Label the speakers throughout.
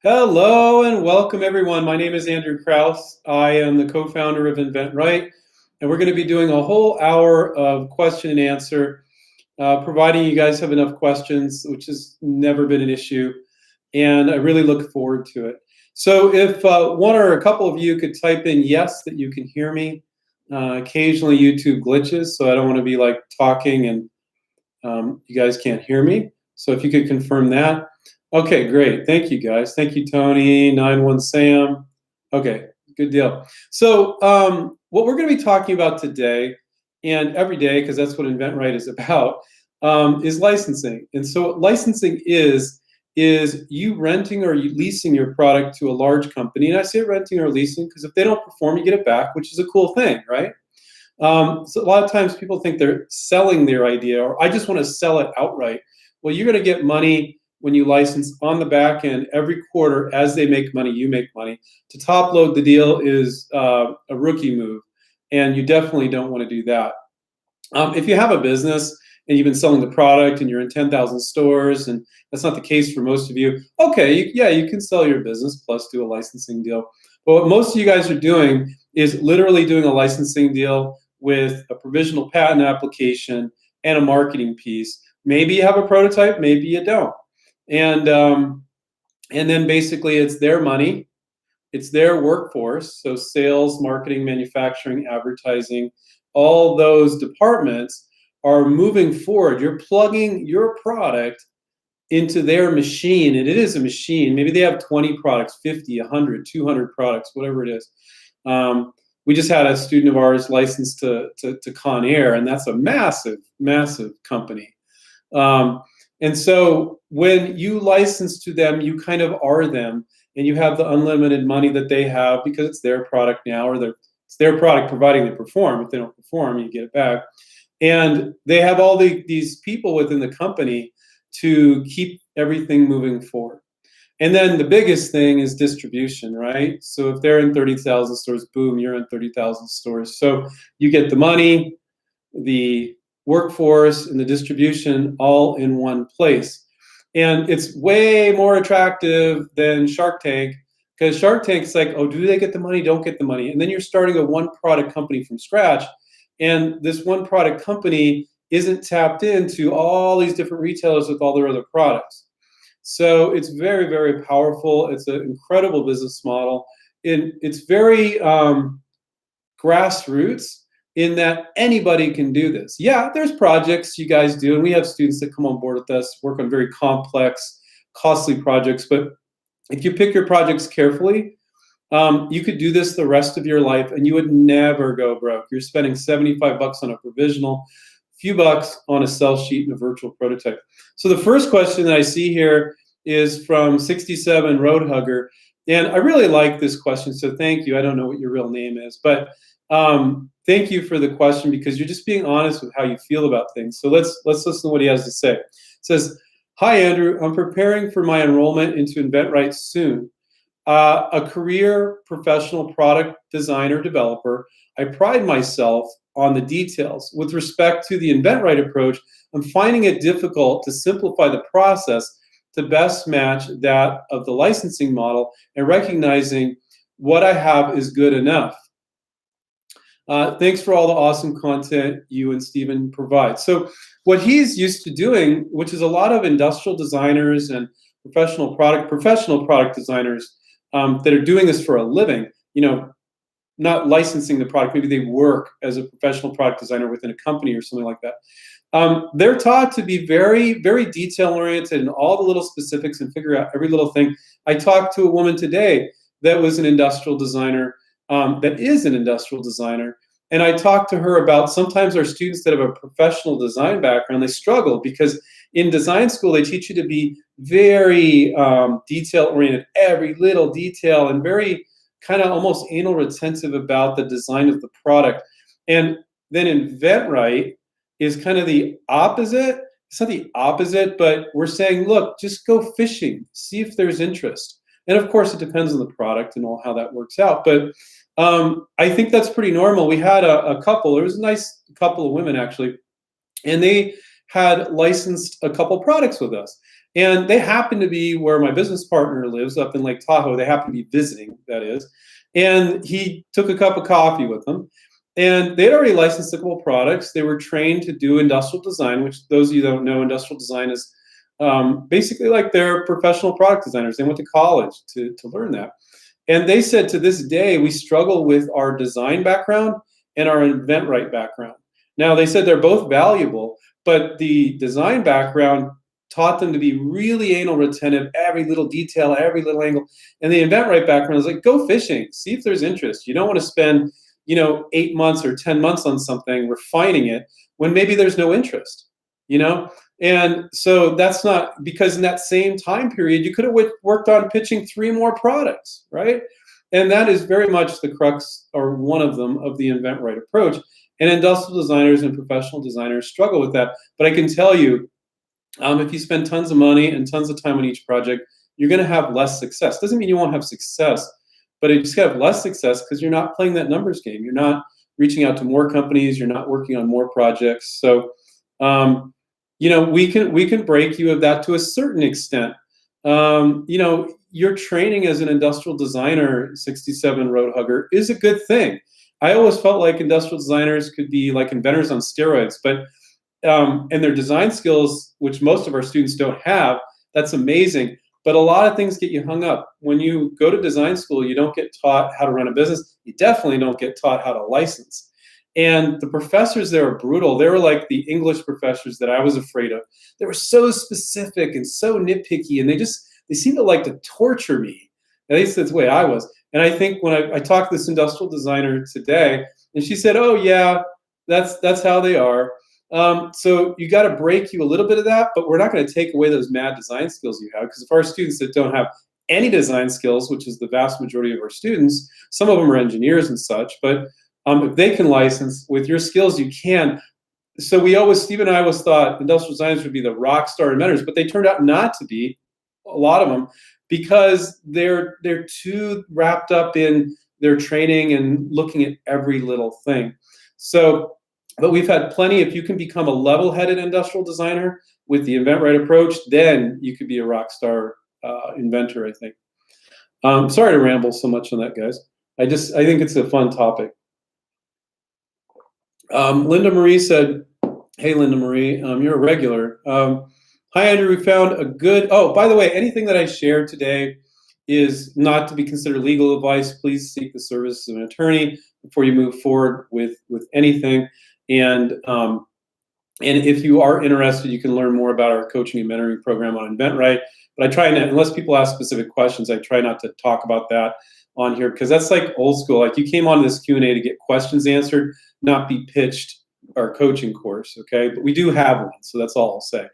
Speaker 1: Hello and welcome everyone. My name is Andrew Krauss. I am the co-founder of inventRight, and we're going to be doing a whole hour of question and answer, providing you guys have enough questions, which has never been an issue, and I really look forward to it. So if one or a couple of you could type in yes that you can hear me. Occasionally YouTube glitches, so I don't want to be like talking and you guys can't hear me. So if you could confirm that. Okay, great. Thank you, guys. Thank you, Tony, 91 Sam. Okay, good deal. So what we're going to be talking about today and every day, because that's what inventRight is about, is licensing. And so what licensing is you renting or you leasing your product to a large company. And I say renting or leasing because if they don't perform, you get it back, which is a cool thing, right? So a lot of times people think they're selling their idea, or I just want to sell it outright. Well, you're going to get money when you license on the back end every quarter. As they make money, you make money. To top load the deal is a rookie move, and you definitely don't want to do that. If you have a business and you've been selling the product and you're in 10,000 stores, and that's not the case for most of you, okay, yeah, you can sell your business plus do a licensing deal. But what most of you guys are doing is literally doing a licensing deal with a provisional patent application and a marketing piece. Maybe you have a prototype, maybe you don't. And then basically it's their money, it's their workforce, so sales, marketing, manufacturing, advertising, all those departments are moving forward. You're plugging your product into their machine, and it is a machine. Maybe they have 20 products, 50, 100, 200 products, whatever it is. We just had a student of ours licensed to Conair, and that's a massive, massive company. And so when you license to them, you kind of are them, and you have the unlimited money that they have because it's their product now, or it's their product providing they perform. If they don't perform, you get it back. And they have all these people within the company to keep everything moving forward. And then the biggest thing is distribution, right? So if they're in 30,000 stores, boom, you're in 30,000 stores. So you get the money, the workforce, and the distribution all in one place. And it's way more attractive than Shark Tank, because Shark Tank's like, oh, do they get the money? Don't get the money. And then you're starting a one product company from scratch. And this one product company isn't tapped into all these different retailers with all their other products. So it's very, very powerful. It's an incredible business model. And it's very grassroots in that anybody can do this. Yeah, there's projects you guys do, and we have students that come on board with us, work on very complex, costly projects. But if you pick your projects carefully, you could do this the rest of your life and you would never go broke. You're spending 75 bucks on a provisional, few bucks on a sell sheet and a virtual prototype. So the first question that I see here is from 67 Road Hugger, and I really like this question, so thank you. I don't know what your real name is, but thank you for the question, because you're just being honest with how you feel about things. So let's listen to what he has to say. It says, "Hi Andrew, I'm preparing for my enrollment into inventRight soon. A career professional product designer developer, I pride myself on the details. With respect to the inventRight approach, I'm finding it difficult to simplify the process to best match that of the licensing model and recognizing what I have is good enough. Thanks for all the awesome content you and Stephen provide." So what he's used to doing, which is a lot of industrial designers and professional product designers that are doing this for a living, not licensing the product. Maybe they work as a professional product designer within a company or something like that. They're taught to be very, very detail oriented in all the little specifics and figure out every little thing. I talked to a woman today that was an industrial designer, that is an industrial designer. And I talked to her about sometimes our students that have a professional design background, they struggle because in design school, they teach you to be very detail oriented, every little detail, and very kind of almost anal retentive about the design of the product. And then inventRight is kind of the opposite. It's not the opposite, but we're saying, look, just go fishing, see if there's interest. And of course, it depends on the product and all how that works out. But I think that's pretty normal. We had a couple, there was a nice couple of women actually, and they had licensed a couple products with us. And they happened to be where my business partner lives, up in Lake Tahoe. They happened to be visiting, that is. And he took a cup of coffee with them. And they'd already licensed a couple products. They were trained to do industrial design, which those of you that don't know, industrial design is basically like they're professional product designers. They went to college to learn that. And they said to this day, we struggle with our design background and our inventRight background. Now, they said they're both valuable, but the design background taught them to be really anal retentive, every little detail, every little angle. And the inventRight background is like, go fishing, see if there's interest. You don't want to spend, 8 months or 10 months on something, refining it, when maybe there's no interest, And so that's not, because in that same time period, you could have worked on pitching 3 more products, right? And that is very much the crux, or one of them, of the inventRight approach. And industrial designers and professional designers struggle with that. But I can tell you, if you spend tons of money and tons of time on each project, you're going to have less success. Doesn't mean you won't have success, but you just have less success because you're not playing that numbers game. You're not reaching out to more companies. You're not working on more projects. So, we can break you of that to a certain extent. Your training as an industrial designer, 67 road hugger, is a good thing. I always felt like industrial designers could be like inventors on steroids, but and their design skills, which most of our students don't have, that's amazing. But a lot of things get you hung up. When you go to design school, you don't get taught how to run a business. You definitely don't get taught how to license. And the professors there are brutal. They were like the English professors that I was afraid of. They were so specific and so nitpicky, and they seemed to like to torture me. At least that's the way I was. And I think when I talked to this industrial designer today, and she said, "Oh yeah, that's how they are." So you got to break you a little bit of that, but we're not going to take away those mad design skills you have, because if our students that don't have any design skills, which is the vast majority of our students, some of them are engineers and such, but if they can license with your skills, you can. So Steve and I always thought industrial designers would be the rock star inventors, but they turned out not to be, a lot of them, because they're too wrapped up in their training and looking at every little thing. So, but we've had plenty. If you can become a level-headed industrial designer with the inventRight approach, then you could be a rock star inventor, I think. Sorry to ramble so much on that, guys. I think it's a fun topic. Linda Marie said, "Hey, Linda Marie, you're a regular. Hi, Andrew. We found a good. Oh, by the way, anything that I share today is not to be considered legal advice. Please seek the services of an attorney before you move forward with anything. And if you are interested, you can learn more about our coaching and mentoring program on inventRight. But I try not, unless people ask specific questions, I try not to talk about that on here, because that's like old school. Like, you came on this Q&A to get questions answered, not be pitched our coaching course, okay? But we do have one, so that's all I'll say.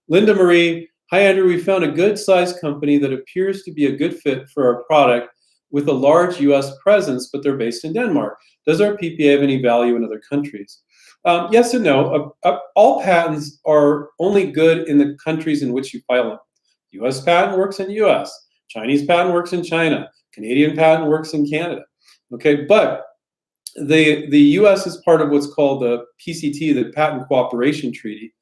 Speaker 1: Linda Marie, hi Andrew, we found a good sized company that appears to be a good fit for our product with a large US presence, but they're based in Denmark. Does our PPA have any value in other countries? Yes and no. All patents are only good in the countries in which you file them. US patent works in US, Chinese patent works in China, Canadian patent works in Canada. Okay, but the US is part of what's called the PCT, the Patent Cooperation Treaty,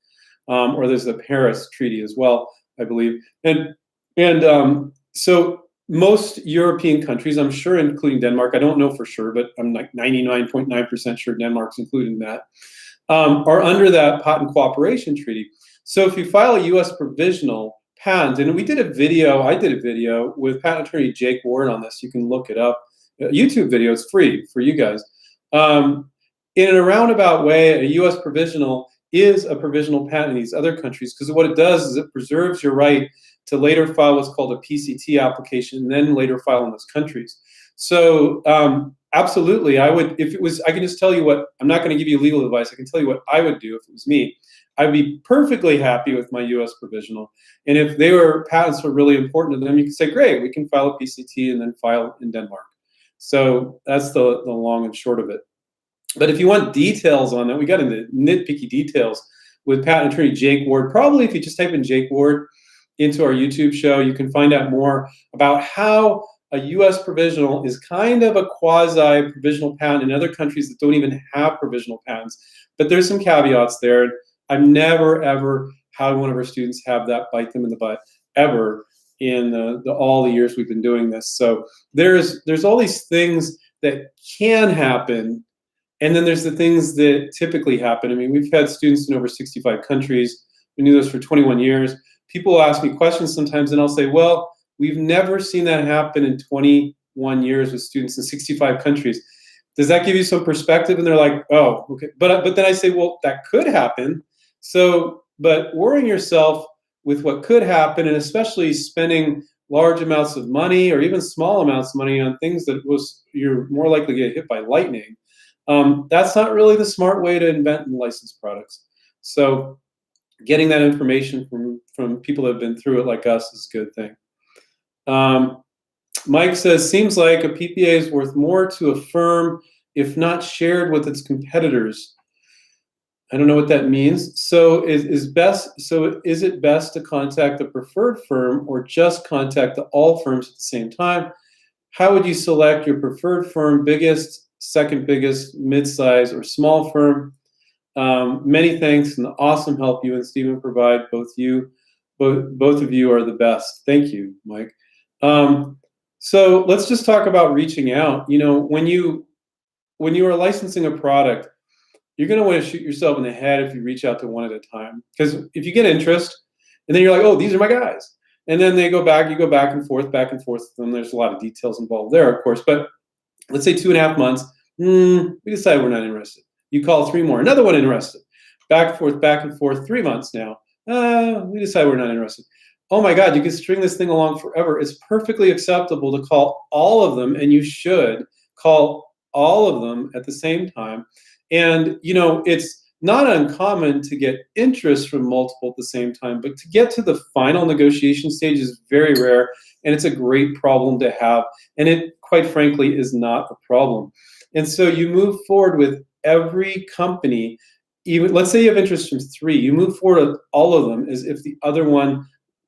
Speaker 1: or there's the Paris Treaty as well, I believe. And so most European countries, I'm sure, including Denmark, I don't know for sure, but I'm like 99.9% sure Denmark's included in that, are under that Patent Cooperation Treaty. So if you file a US provisional patent, and I did a video with patent attorney Jake Ward on this, you can look it up, a YouTube video, it's free for you guys. In a roundabout way, a US provisional is a provisional patent in these other countries, because what it does is it preserves your right to later file what's called a PCT application, and then later file in those countries. So absolutely, I would, if it was, I can just tell you what, I'm not going to give you legal advice, I can tell you what I would do if it was me. I'd be perfectly happy with my US provisional. And if patents were really important to them, you can say, great, we can file a PCT and then file in Denmark. So that's the long and short of it. But if you want details on that, we got into nitpicky details with patent attorney Jake Ward. Probably if you just type in Jake Ward into our YouTube show, you can find out more about how a US provisional is kind of a quasi-provisional patent in other countries that don't even have provisional patents. But there's some caveats there. I've never ever had one of our students have that bite them in the butt ever in all the years we've been doing this. So there's all these things that can happen, and then there's the things that typically happen. I mean, we've had students in over 65 countries. We do this for 21 years. People will ask me questions sometimes, and I'll say, well, we've never seen that happen in 21 years with students in 65 countries. Does that give you some perspective? And they're like, oh, okay. But then I say, well, that could happen. So, but worrying yourself with what could happen, and especially spending large amounts of money or even small amounts of money on things that you're more likely to get hit by lightning, that's not really the smart way to invent and license products. So getting that information from people that have been through it like us is a good thing. Mike says, seems like a PPA is worth more to a firm if not shared with its competitors. I don't know what that means. So is it best to contact the preferred firm or just contact all firms at the same time? How would you select your preferred firm, biggest, second biggest, mid-size, or small firm? Many thanks and awesome help you and Stephen provide. Both of you are the best. Thank you, Mike. So let's just talk about reaching out. You know, when you are licensing a product, you're going to want to shoot yourself in the head if you reach out to one at a time. Because if you get interest, and then you're like, oh, these are my guys. And then you go back and forth with them. There's a lot of details involved there, of course. But let's say 2.5 months, we decide we're not interested. You call 3 more, another one interested. Back and forth, 3 months now. We decide we're not interested. Oh my God, you can string this thing along forever. It's perfectly acceptable to call all of them, and you should call all of them at the same time. And, you know, it's not uncommon to get interest from multiple at the same time, but to get to the final negotiation stage is very rare, and it's a great problem to have. And it, quite frankly, is not a problem. And so you move forward with every company. Even, let's say you have interest from 3, you move forward with all of them as if the other one,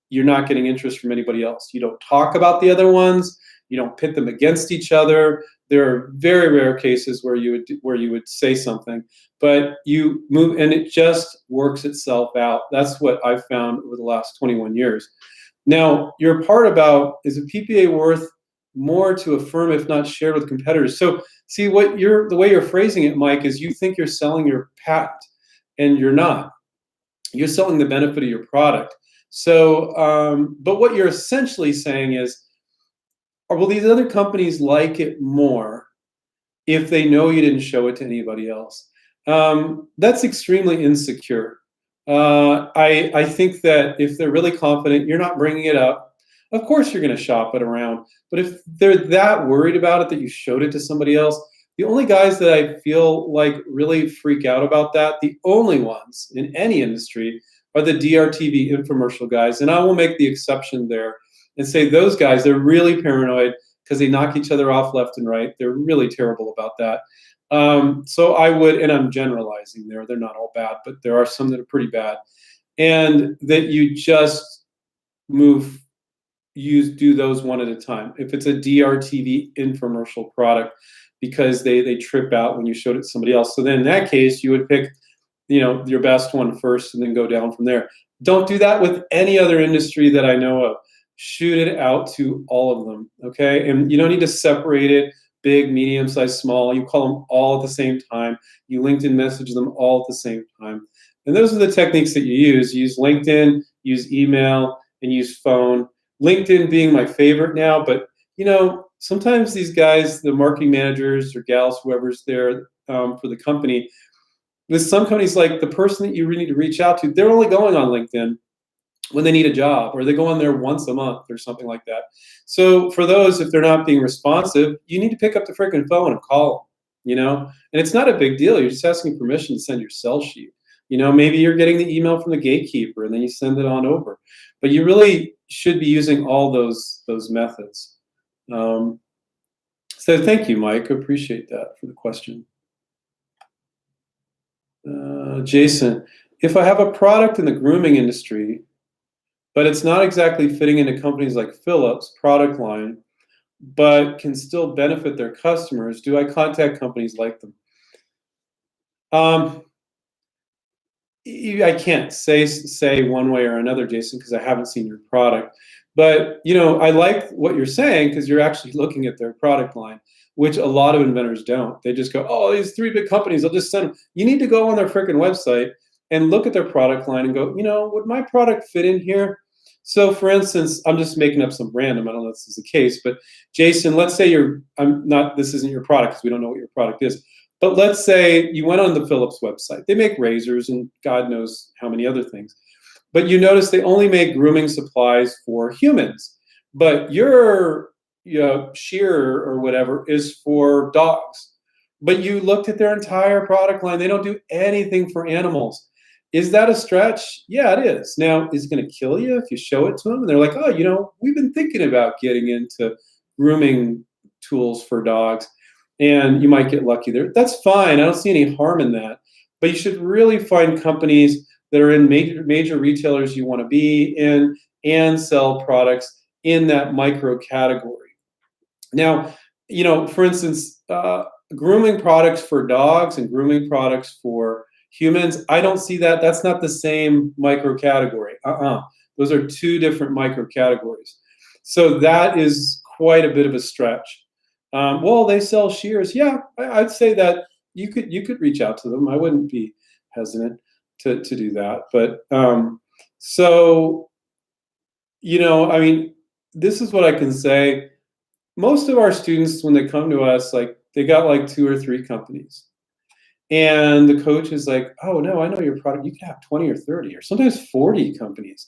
Speaker 1: you're not getting interest from anybody else. You don't talk about the other ones. You don't pit them against each other. There are very rare cases where you would say something, but you move and it just works itself out. That's what I've found over the last 21 years. Now, your part about, is a PPA worth more to a firm if not shared with competitors? So see, the way you're phrasing it, Mike, is you think you're selling your patent, and you're not. You're selling the benefit of your product. So, but what you're essentially saying is, will these other companies like it more if they know you didn't show it to anybody else? That's extremely insecure. I think that if they're really confident, you're not bringing it up. Of course, you're going to shop it around. But if they're that worried about it that you showed it to somebody else, the only guys that I feel like really freak out about that, the only ones in any industry, are the DRTV infomercial guys. And I will make the exception there and say those guys, they're really paranoid because they knock each other off left and right. They're really terrible about that. So I would, and I'm generalizing there, they're not all bad, but there are some that are pretty bad. And that you just do those one at a time. If it's a DRTV infomercial product, because they trip out when you showed it to somebody else. So then in that case, you would pick, you know, your best one first and then go down from there. Don't do that with any other industry that I know of. Shoot it out to all of them, okay? And you don't need to separate it, big, medium size, small. You call them all at the same time. You LinkedIn message them all at the same time. And those are the techniques that you use. Use LinkedIn, use email, and use phone. LinkedIn being my favorite now, but you know, sometimes these guys, the marketing managers or gals, whoever's there for the company, with some companies, like the person that you really need to reach out to, they're only going on LinkedIn when they need a job, or they go on there once a month or something like that. So for those, if they're not being responsive, you need to pick up the freaking phone and call them, you know? And it's not a big deal. You're just asking permission to send your sell sheet. You know, maybe you're getting the email from the gatekeeper and then you send it on over. But you really should be using all those methods. So thank you, Mike. I appreciate that for the question. Jason, if I have a product in the grooming industry, but it's not exactly fitting into companies like Philips product line, but can still benefit their customers, do I contact companies like them? I can't say one way or another, Jason, because I haven't seen your product. But I like what you're saying because you're actually looking at their product line, which a lot of inventors don't. They just go, "Oh, these three big companies, I'll just send them." You need to go on their freaking website and look at their product line and go, would my product fit in here? So, for instance, I'm just making up some random. I don't know if this is the case, but Jason, let's say I'm not. This isn't your product because we don't know what your product is. But let's say you went on the Philips website. They make razors and God knows how many other things. But you notice they only make grooming supplies for humans. But your shearer or whatever is for dogs. But you looked at their entire product line. They don't do anything for animals. Is that a stretch? Yeah, it is. Now, is it going to kill you if you show it to them? And they're like, oh, we've been thinking about getting into grooming tools for dogs. And you might get lucky there. That's fine. I don't see any harm in that. But you should really find companies that are in major retailers you want to be in and sell products in that micro category. Now, for instance, grooming products for dogs and grooming products for humans, I don't see that. That's not the same micro category. Those are two different micro categories. So that is quite a bit of a stretch. Well, they sell shears. Yeah, I'd say that you could reach out to them. I wouldn't be hesitant to do that. But this is what I can say. Most of our students, when they come to us, they got like 2 or 3 companies. And the coach is like, oh, no, I know your product. You can have 20 or 30 or sometimes 40 companies.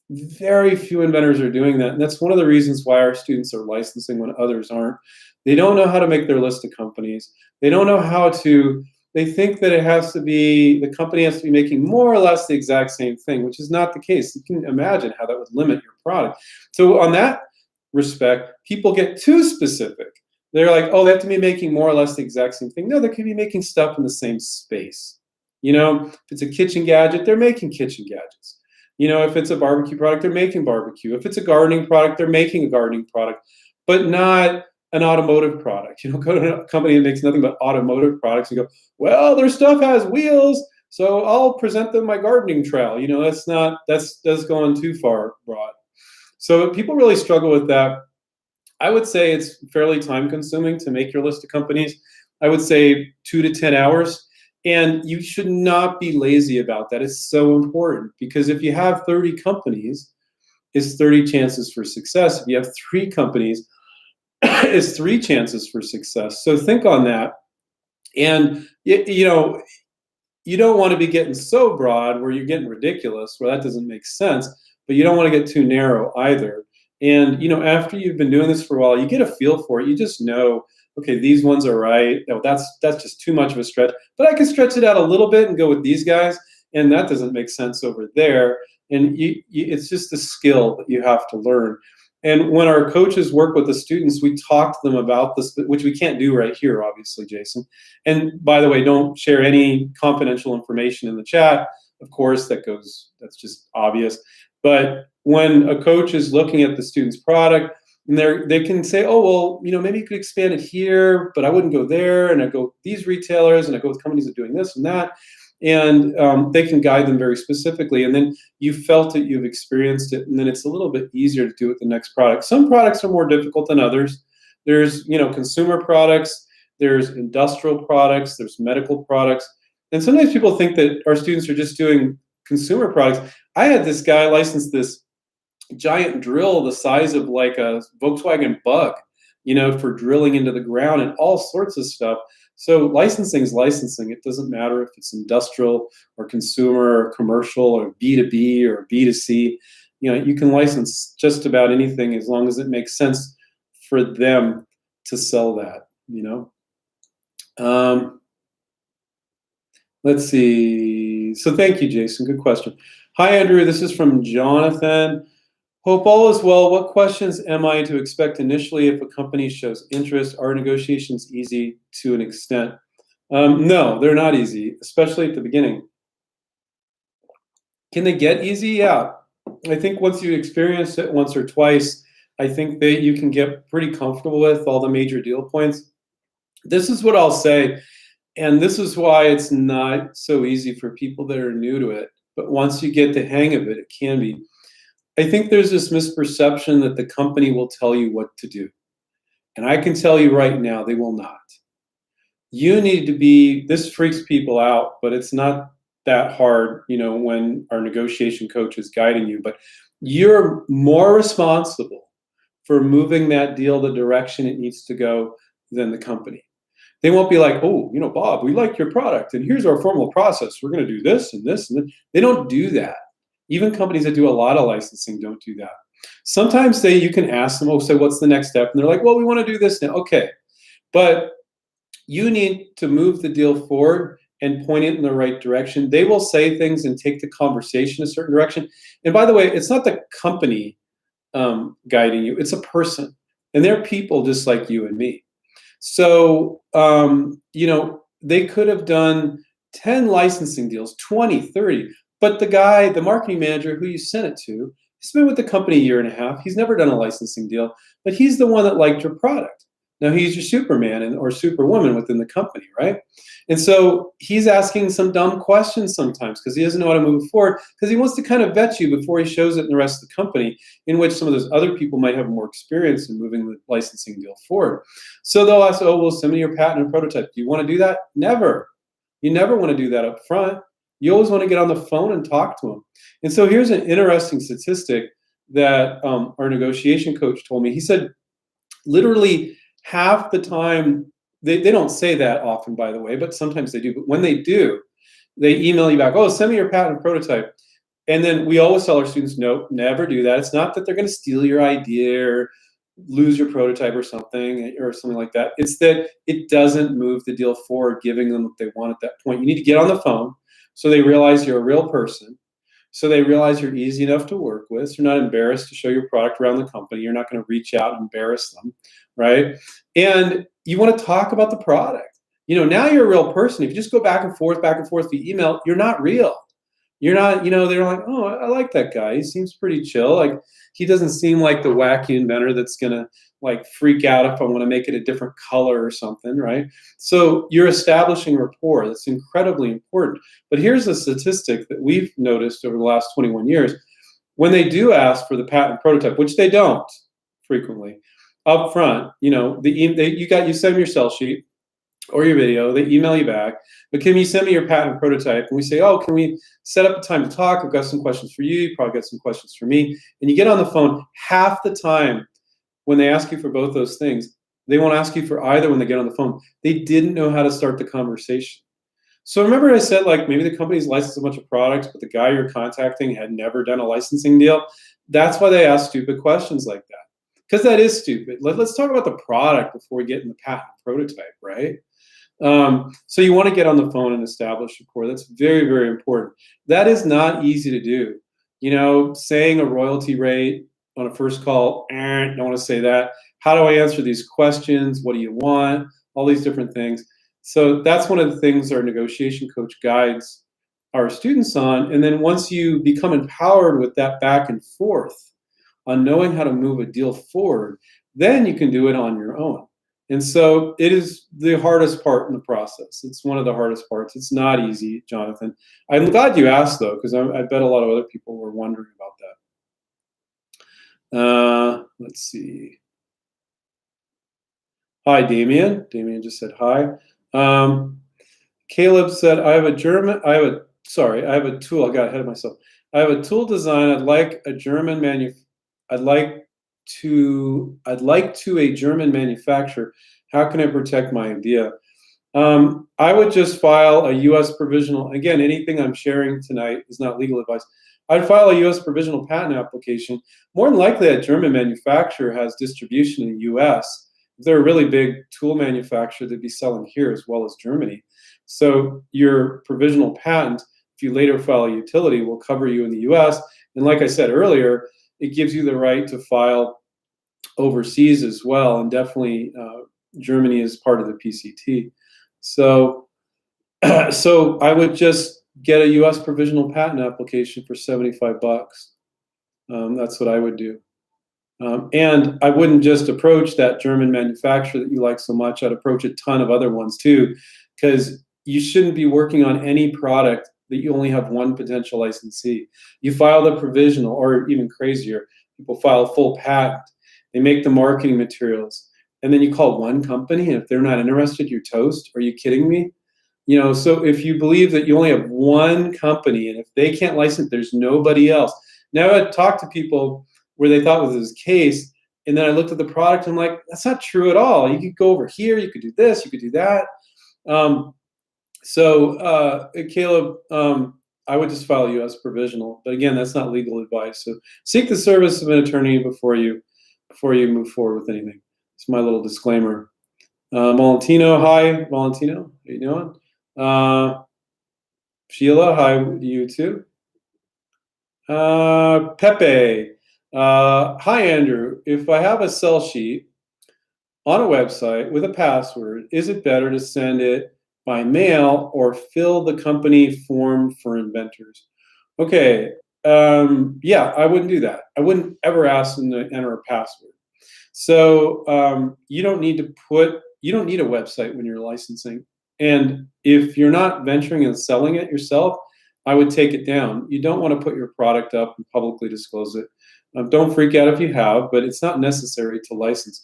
Speaker 1: Very few inventors are doing that. And that's one of the reasons why our students are licensing when others aren't. They don't know how to make their list of companies. They don't know how to, they think that the company has to be making more or less the exact same thing, which is not the case. You can imagine how that would limit your product. So on that respect, people get too specific. They're like, oh, they have to be making more or less the exact same thing. No, they could be making stuff in the same space. If it's a kitchen gadget, they're making kitchen gadgets. If it's a barbecue product, they're making barbecue. If it's a gardening product, they're making a gardening product, but not an automotive product. Go to a company that makes nothing but automotive products and go, well, their stuff has wheels, so I'll present them my gardening trowel. That's going too far broad. So people really struggle with that. I would say it's fairly time consuming to make your list of companies. I would say 2 to 10 hours. And you should not be lazy about that. It's so important because if you have 30 companies, it's 30 chances for success. If you have 3 companies, it's 3 chances for success. So think on that. And, you don't want to be getting so broad where you're getting ridiculous, where that doesn't make sense, but you don't want to get too narrow either. And, after you've been doing this for a while, you get a feel for it. You just know, okay, these ones are right. No, that's just too much of a stretch. But I can stretch it out a little bit and go with these guys, and that doesn't make sense over there. And it's just a skill that you have to learn. And when our coaches work with the students, we talk to them about this, which we can't do right here, obviously, Jason. And by the way, don't share any confidential information in the chat. Of course, that's just obvious. But when a coach is looking at the student's product, and they can say, oh, well, maybe you could expand it here, but I wouldn't go there. And I go with these retailers, and I go with companies that are doing this and that. And they can guide them very specifically. And then you felt it, you've experienced it, and then it's a little bit easier to do with the next product. Some products are more difficult than others. There's, consumer products, there's industrial products, there's medical products. And sometimes people think that our students are just doing consumer products. I had this guy license this giant drill the size of like a Volkswagen Bug, for drilling into the ground and all sorts of stuff. So licensing is licensing. It doesn't matter if it's industrial or consumer or commercial or B2B or B2C. You can license just about anything as long as it makes sense for them to sell that, Let's see. So thank you, Jason. Good question. Hi, Andrew. This is from Jonathan. Hope all is well. What questions am I to expect initially if a company shows interest? Are negotiations easy to an extent? No, they're not easy, especially at the beginning. Can they get easy? Yeah. I think once you experience it once or twice, I think that you can get pretty comfortable with all the major deal points. This is what I'll say. And this is why it's not so easy for people that are new to it. But once you get the hang of it, it can be. I think there's this misperception that the company will tell you what to do. And I can tell you right now, they will not. You need to be, this freaks people out, but it's not that hard, when our negotiation coach is guiding you. But you're more responsible for moving that deal the direction it needs to go than the company. They won't be like, oh, Bob, we like your product, and here's our formal process. We're going to do this and this and this. They don't do that. Even companies that do a lot of licensing don't do that. Sometimes you can ask them, so what's the next step? And they're like, well, we want to do this now. Okay. But you need to move the deal forward and point it in the right direction. They will say things and take the conversation a certain direction. And by the way, it's not the company guiding you. It's a person. And they're people just like you and me. So, they could have done 10 licensing deals, 20, 30. But the marketing manager who you sent it to, he's been with the company a year and a half. He's never done a licensing deal, but he's the one that liked your product. Now he's your Superman or Superwoman within the company, right? And so he's asking some dumb questions sometimes because he doesn't know how to move forward, because he wants to kind of vet you before he shows it in the rest of the company, in which some of those other people might have more experience in moving the licensing deal forward. So they'll ask, oh, well, send me your patent and prototype. Do you want to do that? Never. You never want to do that up front. You always want to get on the phone and talk to them. And so here's an interesting statistic that our negotiation coach told me. He said, literally half the time, they don't say that often, by the way, but sometimes they do. But when they do, they email you back, oh, send me your patent and prototype. And then we always tell our students, no, never do that. It's not that they're going to steal your idea or lose your prototype or something like that. It's that it doesn't move the deal forward, giving them what they want at that point. You need to get on the phone so they realize you're a real person, so they realize you're easy enough to work with. So you're not embarrassed to show your product around the company. You're not going to reach out and embarrass them, right? And you want to talk about the product. Now you're a real person. If you just go back and forth via email, you're not real. You're not, they're like, oh, I like that guy. He seems pretty chill. Like, he doesn't seem like the wacky inventor that's going to freak out if I want to make it a different color or something, right? So you're establishing rapport. That's incredibly important. But here's a statistic that we've noticed over the last 21 years. When they do ask for the patent prototype, which they don't frequently, up front, you send them your sell sheet or your video, they email you back, but can you send me your patent prototype? And we say, oh, can we set up a time to talk? I've got some questions for you. You probably got some questions for me. And you get on the phone. Half the time when they ask you for both those things, they won't ask you for either when they get on the phone. They didn't know how to start the conversation. So remember I said, maybe the company's licensed a bunch of products, but the guy you're contacting had never done a licensing deal? That's why they ask stupid questions like that, because that is stupid. Let's talk about the product before we get in the patent prototype, right? So you want to get on the phone and establish rapport. That's very, very important. That is not easy to do. Saying a royalty rate on a first call, don't want to say that. How do I answer these questions? What do you want? All these different things. So that's one of the things our negotiation coach guides our students on. And then once you become empowered with that back and forth on knowing how to move a deal forward, then you can do it on your own. And so it is the hardest part in the process. It's one of the hardest parts. It's not easy, Jonathan. I'm glad you asked, though, because I bet a lot of other people were wondering about that. Let's see. Hi, Damien. Damien just said hi. Caleb said, I have a tool. I got ahead of myself. I have a tool design. I'd like a German manufacturer. How can I protect my idea? I would just file a U.S. provisional. Again, anything I'm sharing tonight is not legal advice. I'd file a U.S. provisional patent application. More than likely, a German manufacturer has distribution in the U.S. If they're a really big tool manufacturer, they'd be selling here as well as Germany. So your provisional patent, if you later file a utility, will cover you in the U.S. And like I said earlier, it gives you the right to file overseas as well. And definitely Germany is part of the PCT. So I would just get a U.S. provisional patent application for $75. That's what I would do. And I wouldn't just approach that German manufacturer that you like so much. I'd approach a ton of other ones too, because you shouldn't be working on any product that you only have one potential licensee. You file the provisional, or even crazier, people file a full patent. They make the marketing materials, and then you call one company, and if they're not interested, you're toast. Are you kidding me? So if you believe that you only have one company, and if they can't license, there's nobody else. Now, I talked to people where they thought it was the case, and then I looked at the product, and I'm like, that's not true at all. You could go over here, you could do this, you could do that. Caleb, I would just file U.S. provisional, but again, that's not legal advice. So seek the service of an attorney before you move forward with anything. It's my little disclaimer. Valentino, hi, Valentino, how you doing? Sheila, hi to you too. Pepe, hi Andrew. If I have a sell sheet on a website with a password, is it better to send it by mail or fill the company form for inventors? Okay, yeah, I wouldn't do that. I wouldn't ever ask them to enter a password. So you don't need a website when you're licensing. And if you're not venturing and selling it yourself, I would take it down. You don't want to put your product up and publicly disclose it. Don't freak out if you have, but it's not necessary to license.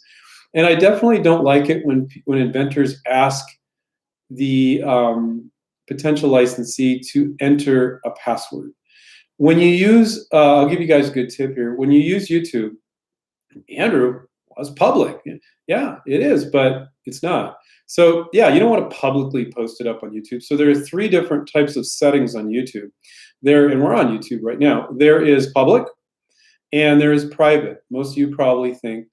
Speaker 1: And I definitely don't like it when inventors ask the potential licensee to enter a password. When you use, I'll give you guys a good tip here. When you use YouTube, Andrew was public. Yeah, it is, but it's not. So yeah, you don't want to publicly post it up on YouTube. So there are 3 different types of settings on YouTube. And we're on YouTube right now. There is public and there is private. Most of you probably think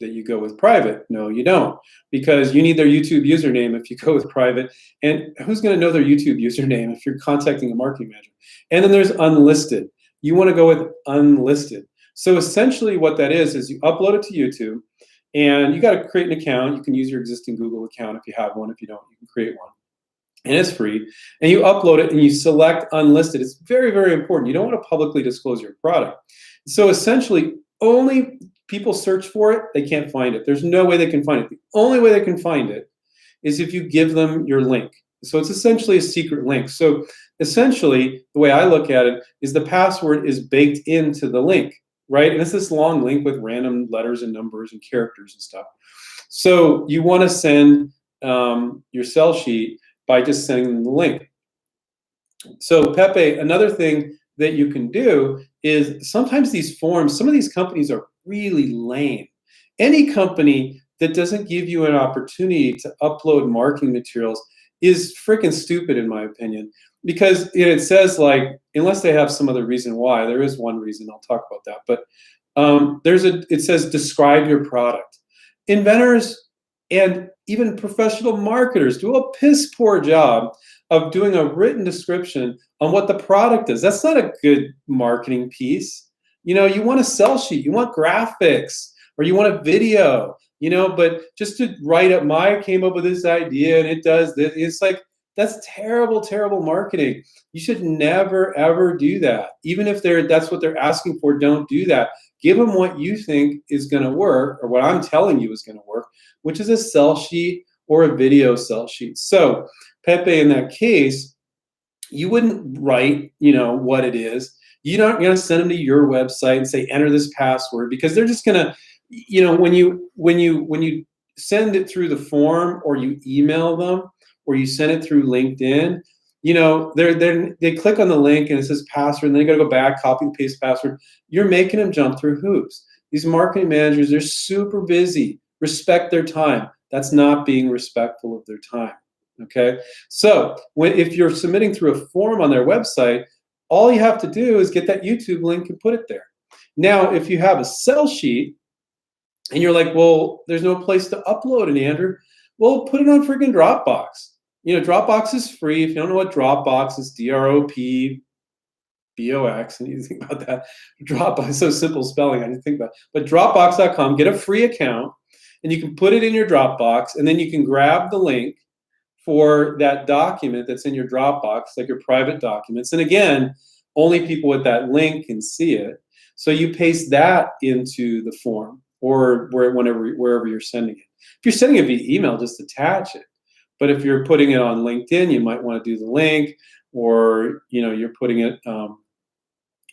Speaker 1: that you go with private. No, you don't, because you need their YouTube username if you go with private. And who's going to know their YouTube username if you're contacting a marketing manager? And then there's unlisted. You want to go with unlisted. So essentially what that is you upload it to YouTube, and you got to create an account. You can use your existing Google account if you have one. If you don't, you can create one. And it's free. And you upload it and you select unlisted. It's very, very important. You don't want to publicly disclose your product. So essentially, only people search for it, they can't find it. There's no way they can find it. The only way they can find it is if you give them your link. So it's essentially a secret link. So essentially, the way I look at it is the password is baked into the link, right? And it's this long link with random letters and numbers and characters and stuff. So you want to send your sell sheet by just sending them the link. So Pepe, another thing that you can do is sometimes these forms, some of these companies are really lame. Any company that doesn't give you an opportunity to upload marketing materials is freaking stupid, in my opinion, because it says, like, unless they have some other reason why. There is one reason, I'll talk about that, but it says describe your product. Inventors and even professional marketers do a piss poor job of doing a written description on what the product is. That's not a good marketing piece. You want a sell sheet, you want graphics, or you want a video, but just to write up, I came up with this idea and it does this. It's like, that's terrible, terrible marketing. You should never, ever do that. Even if that's what they're asking for, don't do that. Give them what you think is going to work, or what I'm telling you is going to work, which is a sell sheet or a video sell sheet. So Pepe, in that case, you wouldn't write, what it is. You're not going to send them to your website and say, enter this password, because they're just going to, when you send it through the form, or you email them, or you send it through LinkedIn, they click on the link and it says password, and then they got to go back, copy and paste password. You're making them jump through hoops. These marketing managers, they're super busy. Respect their time. That's not being respectful of their time. Okay. So if you're submitting through a form on their website, all you have to do is get that YouTube link and put it there. Now, if you have a sell sheet and you're like, well, there's no place to upload it, Andrew, well, put it on freaking Dropbox. Dropbox is free. If you don't know what Dropbox is, DROPBOX, and you think about that. Dropbox, so simple spelling, I didn't think about it. But Dropbox.com, get a free account, and you can put it in your Dropbox, and then you can grab the link for that document that's in your Dropbox, like your private documents. And again, only people with that link can see it. So you paste that into the form, or wherever you're sending it. If you're sending it via email, just attach it. But if you're putting it on LinkedIn, you might want to do the link, or you're putting it on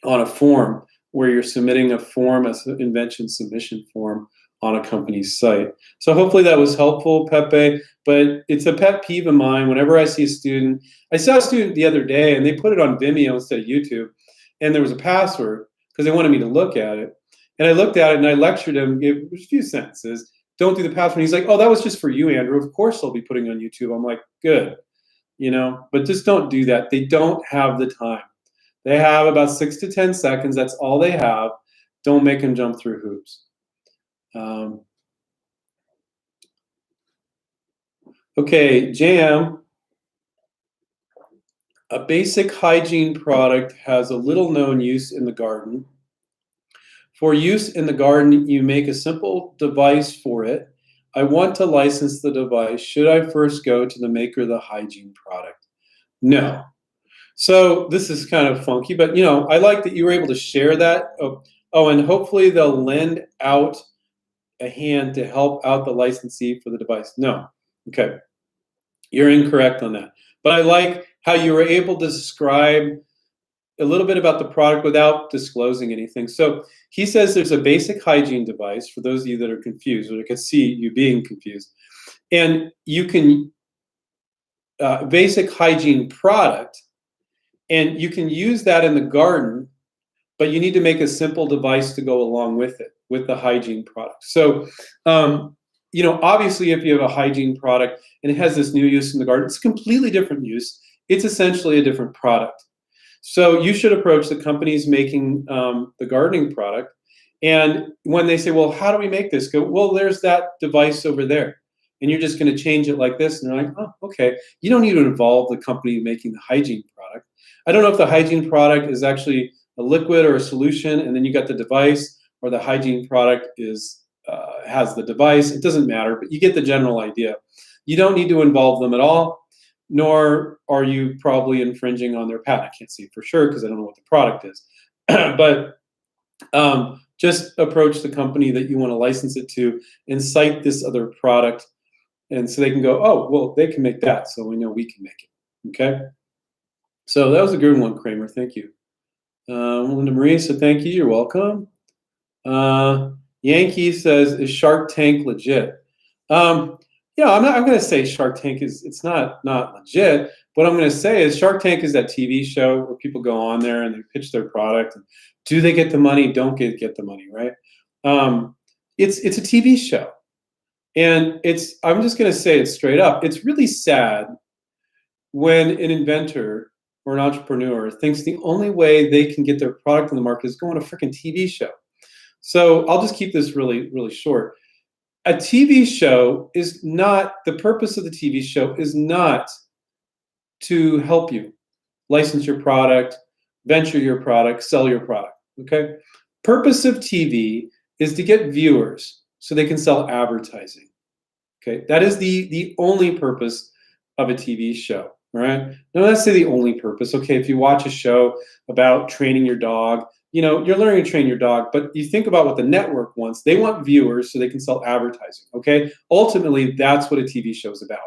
Speaker 1: a form where you're submitting a form as an invention submission form on a company's site. So hopefully that was helpful, Pepe. But it's a pet peeve of mine whenever I see a student. I saw a student the other day, and they put it on Vimeo instead of YouTube, and there was a password because they wanted me to look at it. And I looked at it and I lectured him, gave a few sentences. Don't do the password. He's like, oh, that was just for you, Andrew. Of course they'll be putting it on YouTube. I'm like, good, but just don't do that. They don't have the time. They have about 6 to 10 seconds. That's all they have. Don't make them jump through hoops. Okay, Jam. A basic hygiene product has a little known use in the garden. For use in the garden, you make a simple device for it. I want to license the device. Should I first go to the maker of the hygiene product? No. So this is kind of funky, but I like that you were able to share that. Oh, and hopefully they'll lend out a hand to help out the licensee for the device. No. Okay. You're incorrect on that. But I like how you were able to describe a little bit about the product without disclosing anything. So he says there's a basic hygiene device for those of you that are confused, or I can see you being confused. And you can, basic hygiene product, and you can use that in the garden, but you need to make a simple device to go along with it, with the hygiene product. So, obviously if you have a hygiene product and it has this new use in the garden, it's a completely different use. It's essentially a different product. So you should approach the companies making the gardening product. And when they say, well, how do we make this? Go, well, there's that device over there. And you're just going to change it like this. And they're like, oh, okay. You don't need to involve the company making the hygiene product. I don't know if the hygiene product is actually a liquid or a solution, and then you got the device, or the hygiene product has the device. It doesn't matter, but you get the general idea. You don't need to involve them at all, nor are you probably infringing on their patent. I can't say for sure because I don't know what the product is. But just approach the company that you want to license it to and cite this other product, and so they can go, oh, well, they can make that, so we know we can make it. Okay? So that was a good one, Kramer. Thank you. Linda Marie said, thank you. You're welcome. Yankee says, is Shark Tank legit? I'm going to say Shark Tank it's not legit. What I'm going to say is Shark Tank is that TV show where people go on there and they pitch their product. And do they get the money? Don't get the money, right? It's a TV show. And I'm just going to say it straight up. It's really sad when an inventor or an entrepreneur thinks the only way they can get their product on the market is go on a freaking TV show. So I'll just keep this really, really short. A TV show is not, the purpose of the TV show is not to help you license your product, venture your product, sell your product, okay? Purpose of TV is to get viewers so they can sell advertising, okay? That is the only purpose of a TV show, all right? Now, let's say the only purpose, okay, if you watch a show about training your dog, you're learning to train your dog, but you think about what the network wants. They want viewers so they can sell advertising, okay? Ultimately, that's what a TV show is about.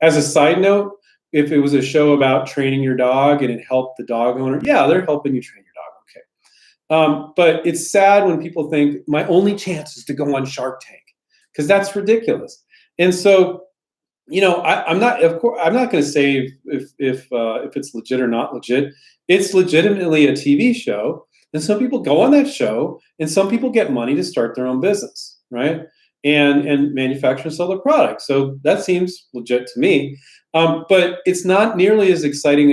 Speaker 1: As a side note, if it was a show about training your dog and it helped the dog owner, yeah, they're helping you train your dog, okay? But it's sad when people think my only chance is to go on Shark Tank, because that's ridiculous. And so, I'm not going to say if it's legit or not legit. It's legitimately a TV show. And some people go on that show, and some people get money to start their own business, right? And manufacture and sell their products. So that seems legit to me. But it's not nearly as exciting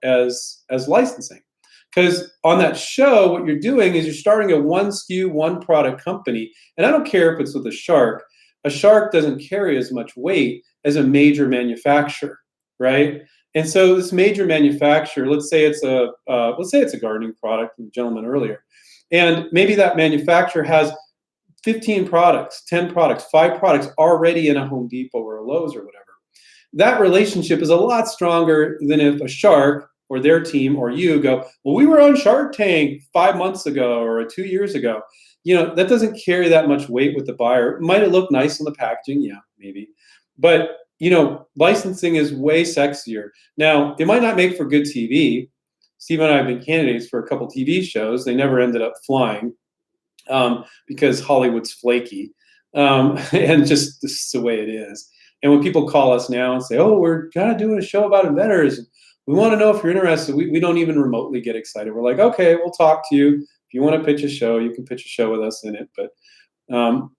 Speaker 1: as licensing. Because on that show, what you're doing is you're starting a one SKU, one product company. And I don't care if it's with a shark. A shark doesn't carry as much weight as a major manufacturer, right? And so this major manufacturer, let's say it's a gardening product from the gentleman earlier, and maybe that manufacturer has 15 products, 10 products, 5 products already in a Home Depot or a Lowe's or whatever. That relationship is a lot stronger than if a shark or their team or you go, well, we were on Shark Tank 5 months ago or 2 years ago. That doesn't carry that much weight with the buyer. Might it look nice on the packaging? Yeah, maybe. But licensing is way sexier. Now, it might not make for good TV. Steve and I have been candidates for a couple TV shows. They never ended up flying because Hollywood's flaky. And just this is the way it is. And when people call us now and say, oh, we're kind of doing a show about inventors, we want to know if you're interested, we don't even remotely get excited. We're like, okay, we'll talk to you. If you want to pitch a show, you can pitch a show with us in it. But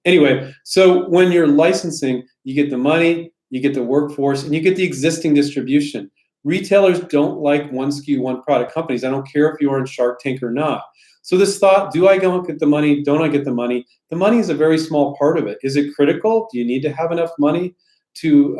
Speaker 1: anyway, so when you're licensing, you get the money, you get the workforce, and you get the existing distribution. Retailers don't like one SKU, one product companies. I don't care if you're in Shark Tank or not. So this thought, do I go get the money? Don't I get the money? The money is a very small part of it. Is it critical? Do you need to have enough money to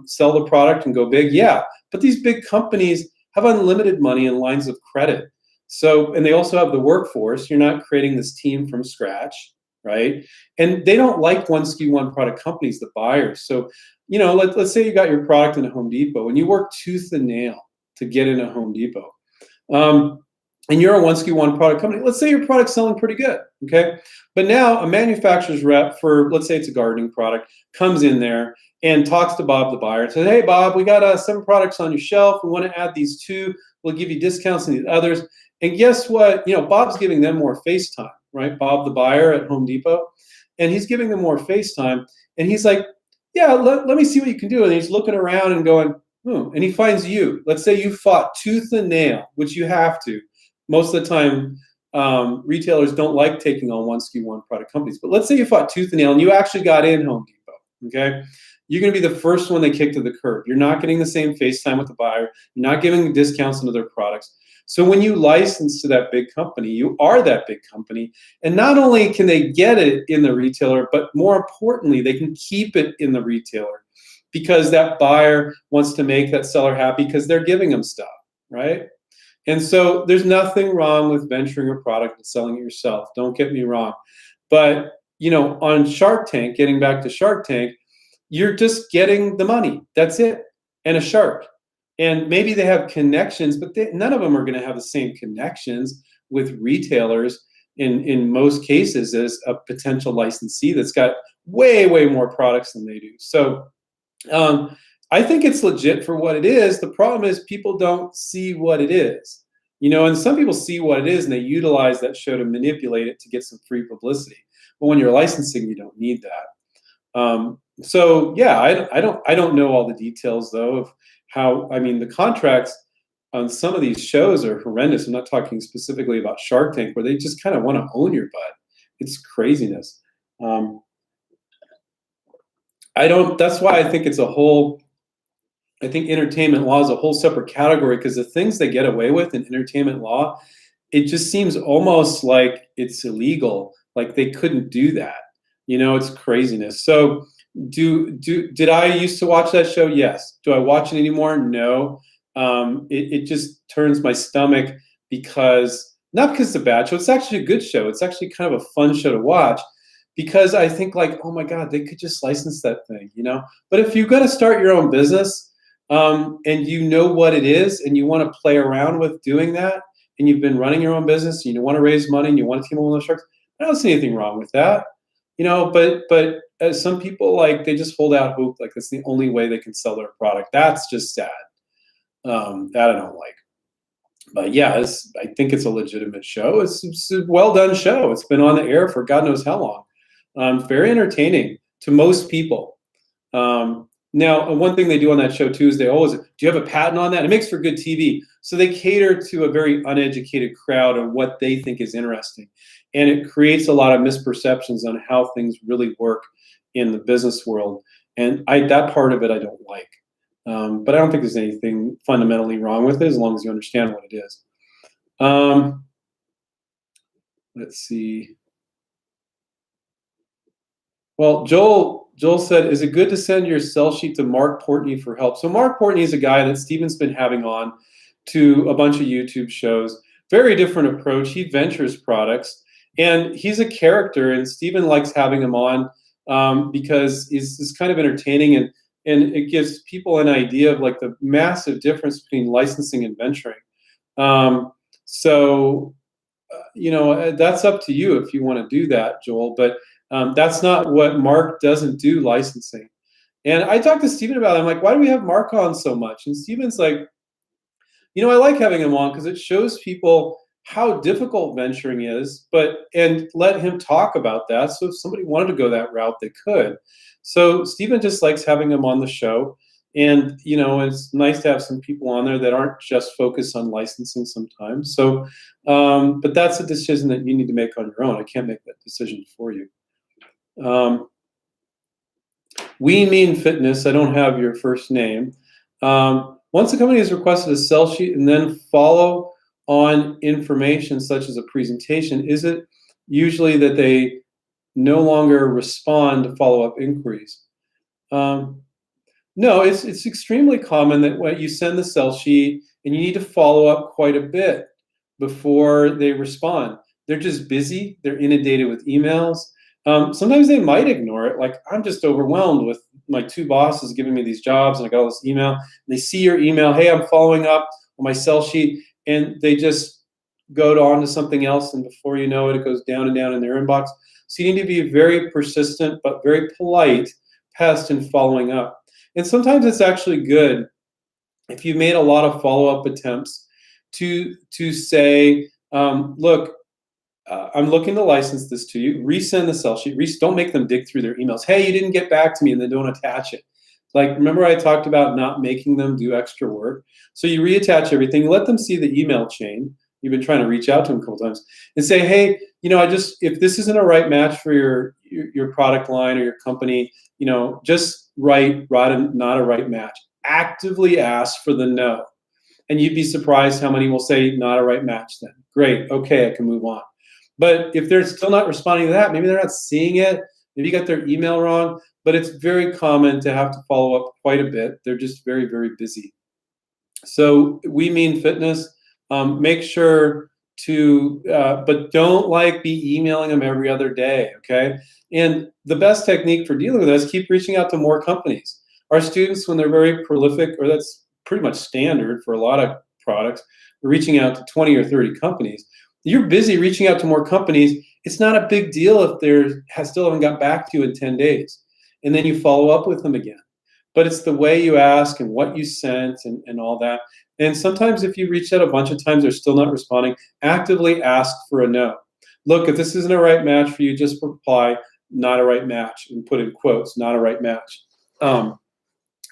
Speaker 1: sell the product and go big? Yeah, but these big companies have unlimited money and lines of credit. So, and they also have the workforce. You're not creating this team from scratch, right? And they don't like one SKU, one product companies, the buyers. So, let's say you got your product in a Home Depot and you work tooth and nail to get in a Home Depot. And you're a one SKU, one product company. Let's say your product's selling pretty good, okay? But now a manufacturer's rep for, let's say it's a gardening product, comes in there and talks to Bob, the buyer, and says, hey, Bob, we got 7 products on your shelf. We want to add these 2. We'll give you discounts on these others. And guess what? Bob's giving them more face time, right? Bob, the buyer at Home Depot. And he's giving them more face time. And he's like, yeah, let me see what you can do. And he's looking around and going, and he finds you. Let's say you fought tooth and nail, which you have to. Most of the time, retailers don't like taking on one SKU, one product companies. But let's say you fought tooth and nail and you actually got in Home Depot, okay? You're going to be the first one they kick to the curb. You're not getting the same face time with the buyer. You're not giving discounts on other products. So when you license to that big company, you are that big company. And not only can they get it in the retailer, but more importantly, they can keep it in the retailer because that buyer wants to make that seller happy because they're giving them stuff, right? And so there's nothing wrong with venturing a product and selling it yourself. Don't get me wrong. But, on Shark Tank, getting back to Shark Tank, you're just getting the money. That's it. And a shark. And maybe they have connections, but none of them are going to have the same connections with retailers in most cases as a potential licensee that's got way, way more products than they do. So I think it's legit for what it is. The problem is people don't see what it is, and some people see what it is and they utilize that show to manipulate it to get some free publicity. But when you're licensing, you don't need that. So yeah, I don't know all the details though of how, the contracts on some of these shows are horrendous. I'm not talking specifically about Shark Tank where they just kind of want to own your butt. It's craziness. That's why I think I think entertainment law is a whole separate category because the things they get away with in entertainment law, it just seems almost like it's illegal. Like they couldn't do that. It's craziness. So did I used to watch that show? Yes. Do I watch it anymore? No. It just turns my stomach not because it's a bad show. It's actually a good show. It's actually kind of a fun show to watch because I think like, oh my God, they could just license that thing, But if you're going to start your own business, and you know what it is and you want to play around with doing that and you've been running your own business and you want to raise money and you want to team up with those sharks, I don't see anything wrong with that, but as some people they just hold out hope like that's the only way they can sell their product. That's just sad. That I don't like. But yeah, I think it's a legitimate show. It's a well done show. It's been on the air for God knows how long. Very entertaining to most people. Now, one thing they do on that show too is they always, do you have a patent on that? It makes for good TV. So they cater to a very uneducated crowd on what they think is interesting. And it creates a lot of misperceptions on how things really work in the business world. And that part of it I don't like. But I don't think there's anything fundamentally wrong with it as long as you understand what it is. Let's see. Well, Joel said, is it good to send your sell sheet to Mark Portnoy for help? So Mark Portnoy is a guy that Stephen's been having on to a bunch of YouTube shows. Very different approach. He ventures products. And he's a character, and Stephen likes having him on because he's kind of entertaining, and it gives people an idea of the massive difference between licensing and venturing. So that's up to you if you want to do that, Joel. But that's not what Mark doesn't do licensing. And I talked to Stephen about it. I'm like, why do we have Mark on so much? And Stephen's like, I like having him on because it shows people how difficult venturing is, and let him talk about that. So if somebody wanted to go that route, they could. So Stephen just likes having him on the show. And, it's nice to have some people on there that aren't just focused on licensing sometimes. So, but that's a decision that you need to make on your own. I can't make that decision for you. We mean fitness. I don't have your first name. Once a company has requested a sell sheet and then follow on information such as a presentation, is it usually that they no longer respond to follow-up inquiries? No, it's extremely common that when you send the sell sheet and you need to follow up quite a bit before they respond. They're just busy. They're inundated with emails. Sometimes they might ignore it. Like, I'm just overwhelmed with my 2 bosses giving me these jobs, and I got all this email. And they see your email, hey, I'm following up on my sell sheet, and they just go on to something else, and before you know it, it goes down and down in their inbox. So you need to be very persistent but very polite pest in following up. And sometimes it's actually good if you've made a lot of follow-up attempts to say, look, I'm looking to license this to you. Resend the sell sheet. Don't make them dig through their emails. Hey, you didn't get back to me, and then don't attach it. Like, remember I talked about not making them do extra work? So you reattach everything. Let them see the email chain. You've been trying to reach out to them a couple times and say, hey, if this isn't a right match for your product line or your company, just write not a right match. Actively ask for the no. And you'd be surprised how many will say not a right match then. Great, okay, I can move on. But if they're still not responding to that, maybe they're not seeing it, maybe you got their email wrong, but it's very common to have to follow up quite a bit. They're just very, very busy. So we mean fitness. Make sure to, but don't be emailing them every other day, okay? And the best technique for dealing with this, keep reaching out to more companies. Our students, when they're very prolific, or that's pretty much standard for a lot of products, they're reaching out to 20 or 30 companies. You're busy reaching out to more companies. It's not a big deal if they still haven't got back to you in 10 days. And then you follow up with them again. But it's the way you ask and what you sent and all that. And sometimes if you reach out a bunch of times, they're still not responding, actively ask for a no. Look, if this isn't a right match for you, just reply, not a right match, and put in quotes, not a right match.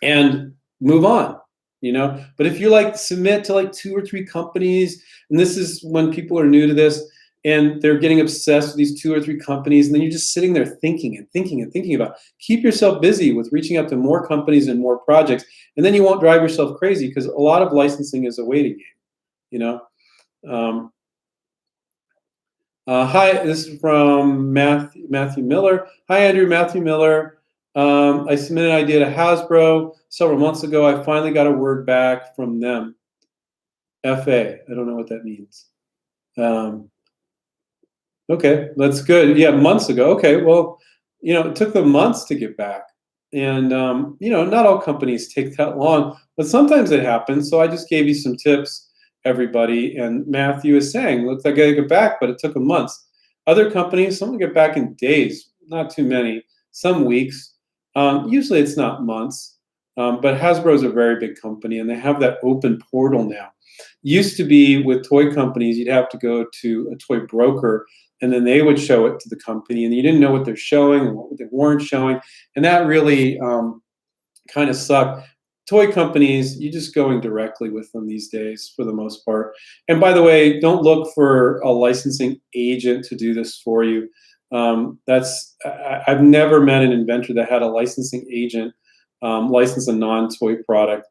Speaker 1: And move on. But if you submit to 2 or 3 companies, and this is when people are new to this and they're getting obsessed with these 2 or 3 companies, and then you're just sitting there thinking and thinking and thinking about, keep yourself busy with reaching out to more companies and more projects, and then you won't drive yourself crazy, because a lot of licensing is a waiting game. Hi, this is from Matthew Miller. Hi, Andrew. Matthew Miller. I submitted an idea to Hasbro several months ago. I finally got a word back from them. FA. I don't know what that means. Okay, that's good. Yeah, months ago. Okay, well, it took them months to get back. And, not all companies take that long, but sometimes it happens. So I just gave you some tips, everybody. And Matthew is saying, looks like I get back, but it took them months. Other companies, some will get back in days, not too many, some weeks. Usually it's not months, but Hasbro is a very big company, and they have that open portal now. Used to be with toy companies, you'd have to go to a toy broker, and then they would show it to the company, and you didn't know what they're showing and what they weren't showing, and that really kind of sucked. Toy companies, you're just going directly with them these days for the most part. And by the way, don't look for a licensing agent to do this for you. I've never met an inventor that had a licensing agent license a non-toy product.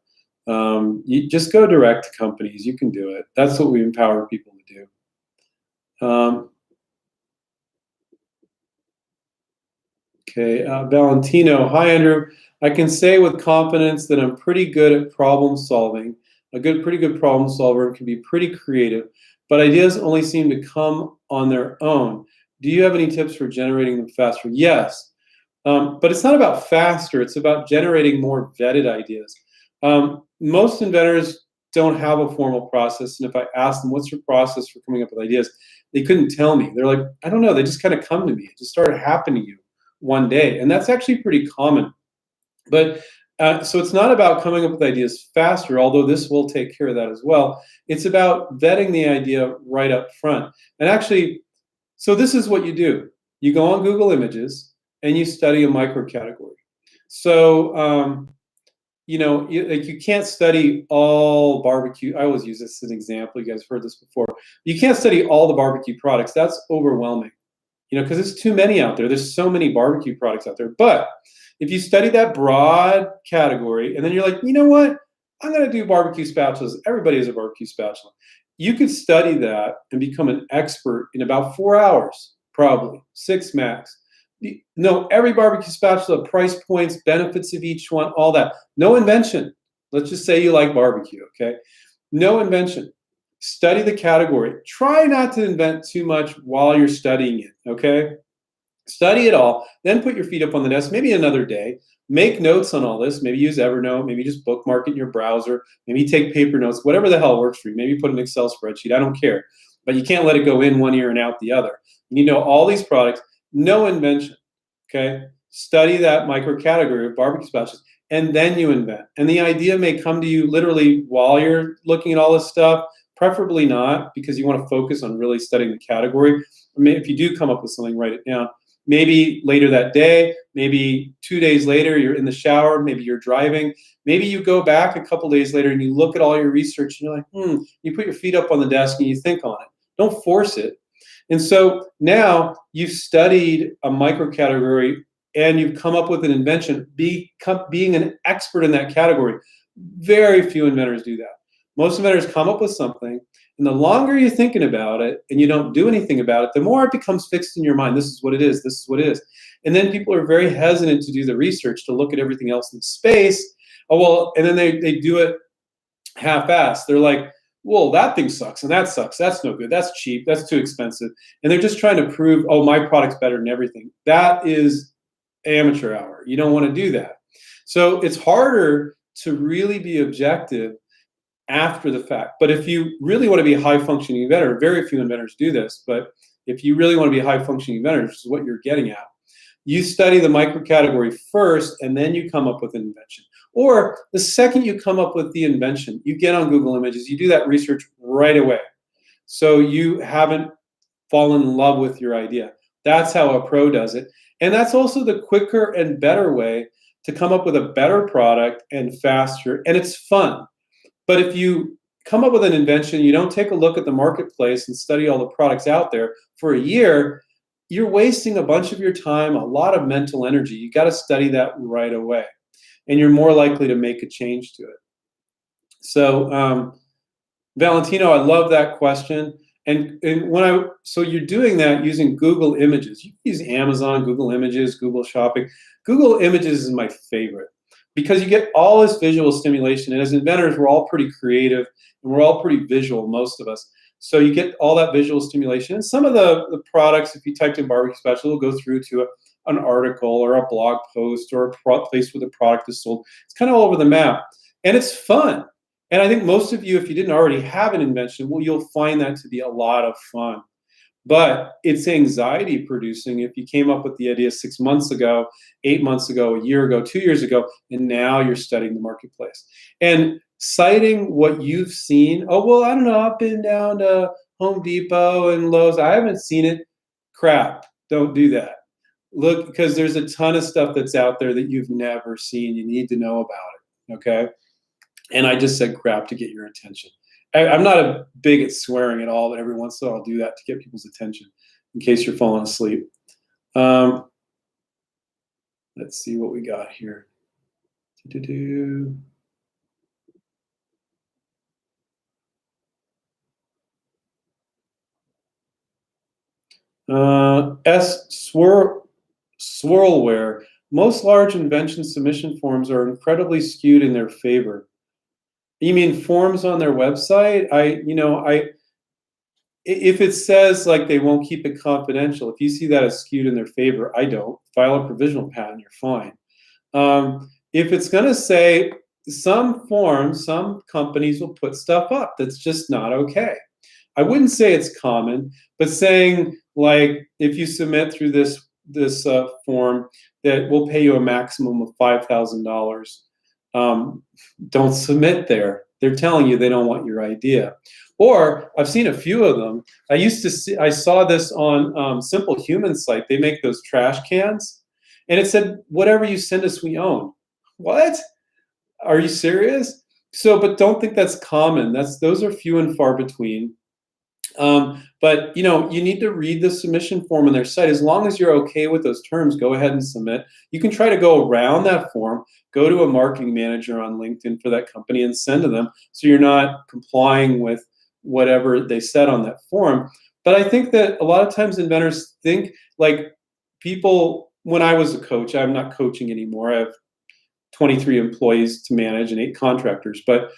Speaker 1: You just go direct to companies. You can do it. That's what we empower people to do. Okay, Valentino. Hi, Andrew. I can say with confidence that I'm pretty good at problem solving. Pretty good problem solver, and can be pretty creative, but ideas only seem to come on their own. Do you have any tips for generating them faster? Yes, but it's not about faster. It's about generating more vetted ideas. Most inventors don't have a formal process, and if I ask them, what's your process for coming up with ideas, they couldn't tell me. They're like, I don't know. They just kind of come to me. It just started happening to you one day, and that's actually pretty common. But so it's not about coming up with ideas faster, although this will take care of that as well. It's about vetting the idea right up front. And actually, so this is what you do. You go on Google Images and you study a microcategory. So you can't study all barbecue. I always use this as an example. You guys have heard this before. You can't study all the barbecue products. That's overwhelming, because there's too many out there. There's so many barbecue products out there. But if you study that broad category and then you're like, you know what? I'm going to do barbecue spatulas. Everybody has a barbecue spatula. You could study that and become an expert in about 4 hours, probably 6 max. Know every barbecue spatula, price points, benefits of each one, all that. No invention. Let's just say you like barbecue, okay? No invention. Study the category. Try not to invent too much while you're studying it, okay? Study it all, then put your feet up on the desk, maybe another day. Make notes on all this. Maybe use Evernote. Maybe just bookmark it in your browser. Maybe take paper notes, whatever the hell works for you. Maybe put an Excel spreadsheet. I don't care. But you can't let it go in one ear and out the other. You need to know all these products. No invention, okay? Study that micro category of barbecue spatulas, and then you invent. And the idea may come to you literally while you're looking at all this stuff, preferably not, because you want to focus on really studying the category. I mean, if you do come up with something, write it down. Maybe later that day, maybe 2 days later, you're in the shower, maybe you're driving. Maybe you go back a couple days later and you look at all your research and you're like, you put your feet up on the desk and you think on it. Don't force it. And so now you've studied a microcategory and you've come up with an invention, being an expert in that category. Very few inventors do that. Most inventors come up with something, and the longer you're thinking about it and you don't do anything about it, the more it becomes fixed in your mind. This is what it is. This is what it is. And then people are very hesitant to do the research, to look at everything else in space. Oh, well, and then they do it half-assed. They're like, well, that thing sucks, and that sucks. That's no good. That's cheap. That's too expensive. And they're just trying to prove, oh, my product's better than everything. That is amateur hour. You don't want to do that. So it's harder to really be objective after the fact. But if you really want to be a high-functioning inventor, very few inventors do this, but if you really want to be a high-functioning inventor, which is what you're getting at, you study the microcategory first, and then you come up with an invention. Or the second you come up with the invention, you get on Google Images, you do that research right away. So you haven't fallen in love with your idea. That's how a pro does it. And that's also the quicker and better way to come up with a better product and faster, and it's fun. But if you come up with an invention, you don't take a look at the marketplace and study all the products out there for a year, you're wasting a bunch of your time, a lot of mental energy. You got to study that right away, and you're more likely to make a change to it. So, Valentino, I love that question. And so you're doing that using Google Images. You can use Amazon, Google Images, Google Shopping. Google Images is my favorite, because you get all this visual stimulation. And as inventors, we're all pretty creative and we're all pretty visual, most of us. So you get all that visual stimulation. And some of the products, if you typed in barbecue spatula, will go through to an article or a blog post or a place where the product is sold. It's kind of all over the map. And it's fun. And I think most of you, if you didn't already have an invention, well, you'll find that to be a lot of fun. But it's anxiety producing if you came up with the idea 6 months ago, 8 months ago, a year ago, 2 years ago, and now you're studying the marketplace. And citing what you've seen, oh, well, I don't know, I've been down to Home Depot and Lowe's, I haven't seen it. Crap, don't do that. Look, because there's a ton of stuff that's out there that you've never seen. You need to know about it, okay? And I just said crap to get your attention. I'm not a big at swearing at all, but every once in a while I'll do that to get people's attention in case you're falling asleep. Let's see what we got here. Swirlware. Most large invention submission forms are incredibly skewed in their favor. You mean forms on their website? If it says like they won't keep it confidential, if you see that as skewed in their favor, I don't. File a provisional patent, you're fine. If it's going to say some forms, some companies will put stuff up that's just not okay. I wouldn't say it's common, but saying like if you submit through this form that will pay you a maximum of $5,000. Don't submit there. They're telling you they don't want your idea. Or I've seen a few of them. I saw this on Simple Human site. They make those trash cans, and it said, "Whatever you send us, we own." What? Are you serious? So, but don't think that's common. Those are few and far between. But you need to read the submission form on their site. As long as you're okay with those terms, go ahead and submit. You can try to go around that form, go to a marketing manager on LinkedIn for that company and send to them, so you're not complying with whatever they said on that form. But I think that a lot of times inventors think like people. When I was a coach, I'm not coaching anymore. I have 23 employees to manage and 8 contractors. But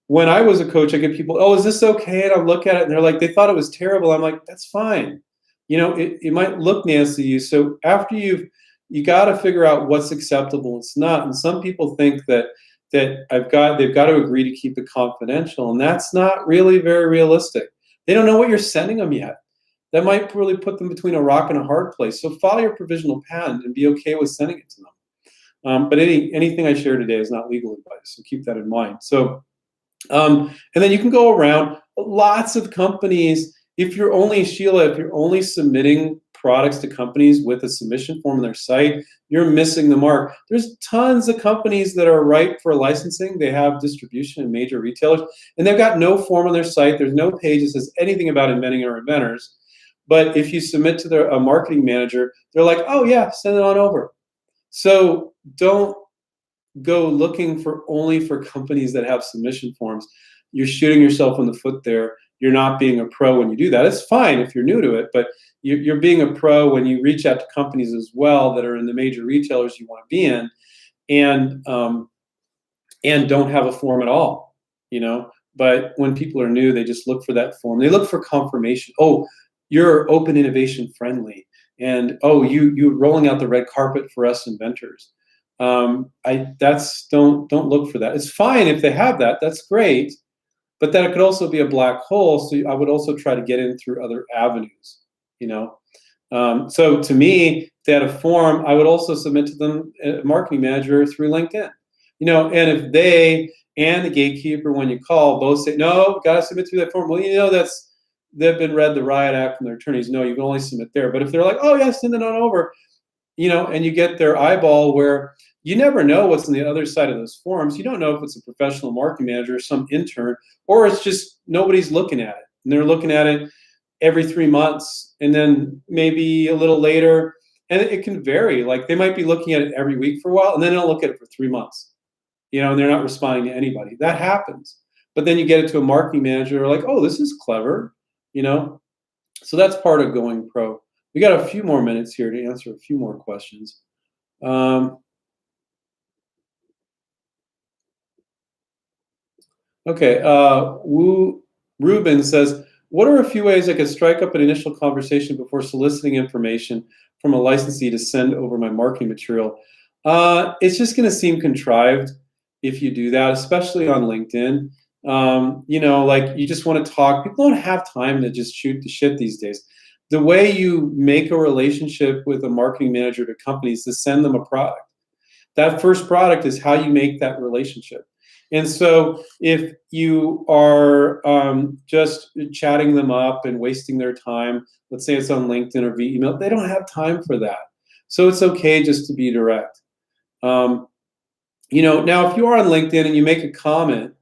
Speaker 1: when I was a coach, I get people, "Oh, is this okay?" And I look at it and they're like, they thought it was terrible. I'm like, that's fine. It might look nasty to you. So after you got to figure out what's acceptable and what's not. And some people think that they've got to agree to keep it confidential, and that's not really very realistic. They don't know what you're sending them yet. That might really put them between a rock and a hard place. So file your provisional patent and be okay with sending it to them. But anything I share today is not legal advice, so keep that in mind. So, and then you can go around. Lots of companies, if you're only submitting products to companies with a submission form on their site, you're missing the mark. There's tons of companies that are ripe for licensing. They have distribution in major retailers, and they've got no form on their site. There's no page that says anything about inventing or inventors. But if you submit to a marketing manager, they're like, "Oh yeah, send it on over." So don't go looking only for companies that have submission forms. You're shooting yourself in the foot there. You're not being a pro when you do that. It's fine if you're new to it, but you're being a pro when you reach out to companies as well that are in the major retailers you want to be in, and don't have a form at all. But when people are new, they just look for that form. They look for confirmation. Oh, you're open innovation friendly, and oh, you rolling out the red carpet for us inventors. Don't look for that. It's fine if they have that. That's great, but then it could also be a black hole. So I would also try to get in through other avenues. So to me, if they had a form, I would also submit to them a marketing manager through LinkedIn. And if they and the gatekeeper, when you call, both say, "No, got to submit through that form," well, they've been read the Riot Act from their attorneys. No, you can only submit there. But if they're like, "Oh yeah, send it on over," and you get their eyeball, where you never know what's on the other side of those forms. You don't know if it's a professional marketing manager or some intern, or it's just nobody's looking at it. And they're looking at it every 3 months, and then maybe a little later. And it can vary. Like they might be looking at it every week for a while, and then they'll look at it for 3 months. And they're not responding to anybody. That happens. But then you get it to a marketing manager, they're like, "Oh, this is clever," So that's part of going pro. We got a few more minutes here to answer a few more questions. Okay. Ruben says, "What are a few ways I could strike up an initial conversation before soliciting information from a licensee to send over my marketing material?" It's just going to seem contrived if you do that, especially on LinkedIn. Like you just want to talk. People don't have time to just shoot the shit these days. The way you make a relationship with a marketing manager to companies is to send them a product. That first product is how you make that relationship. And so if you are just chatting them up and wasting their time, let's say it's on LinkedIn or via email, they don't have time for that. So it's okay just to be direct. Now if you are on LinkedIn and you make a comment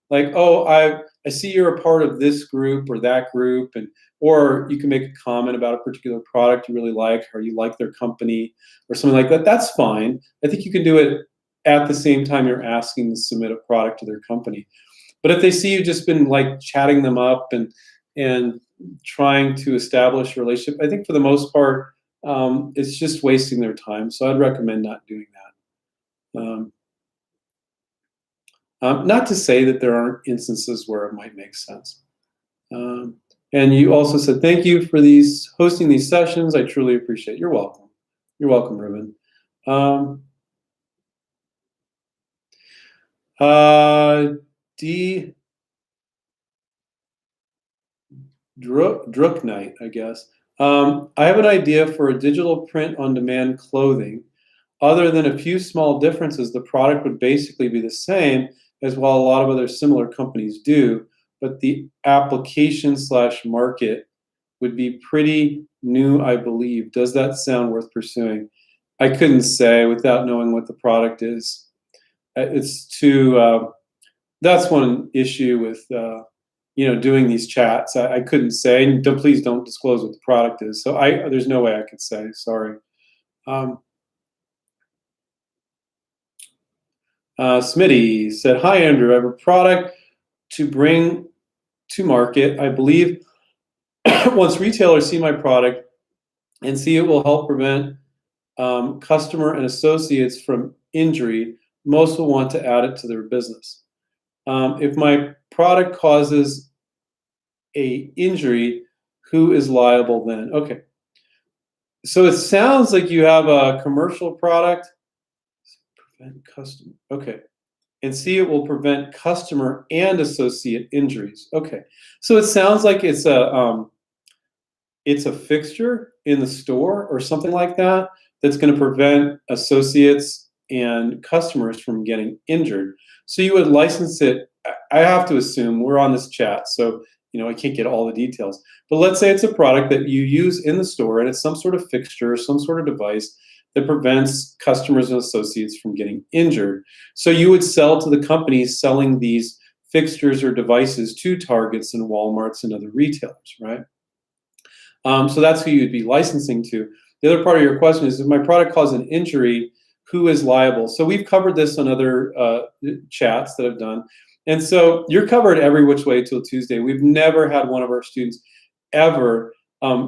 Speaker 1: like, "Oh, I see you're a part of this group or that group," or you can make a comment about a particular product you really like, or you like their company or something like that. That's fine. I think you can do it at the same time you're asking to submit a product to their company. But if they see you just been like chatting them up and trying to establish a relationship, I think for the most part, it's just wasting their time. So I'd recommend not doing that. Not to say that there aren't instances where it might make sense. And you also said, "Thank you for hosting these sessions. I truly appreciate it." You're welcome. You're welcome, Ruben. D. Drooknight, I guess. I have an idea for a digital print-on-demand clothing. Other than a few small differences, the product would basically be the same as what a lot of other similar companies do, but the application/market would be pretty new, I believe. Does that sound worth pursuing? I couldn't say without knowing what the product is. It's too. That's one issue with doing these chats. I couldn't say. And please don't disclose what the product is. So there's no way I could say. Sorry. Smitty said, "Hi Andrew, I have a product to bring to market. I believe once retailers see my product and see it will help prevent customer and associates from injury, most will want to add it to their business. If my product causes a injury, who is liable then?" Okay. So it sounds like you have a commercial product. Prevent customer. Okay. And see it will prevent customer and associate injuries. Okay. So it sounds like it's a fixture in the store or something like that that's going to prevent associates and customers from getting injured. So you would license it. I have to assume we're on this chat, so I can't get all the details. But let's say it's a product that you use in the store and it's some sort of fixture, some sort of device that prevents customers and associates from getting injured. So you would sell to the companies selling these fixtures or devices to Targets and Walmarts and other retailers, right? So that's who you'd be licensing to. The other part of your question is, if my product causes an injury, who is liable? So we've covered this on other chats that I've done. And so you're covered every which way till Tuesday. We've never had one of our students ever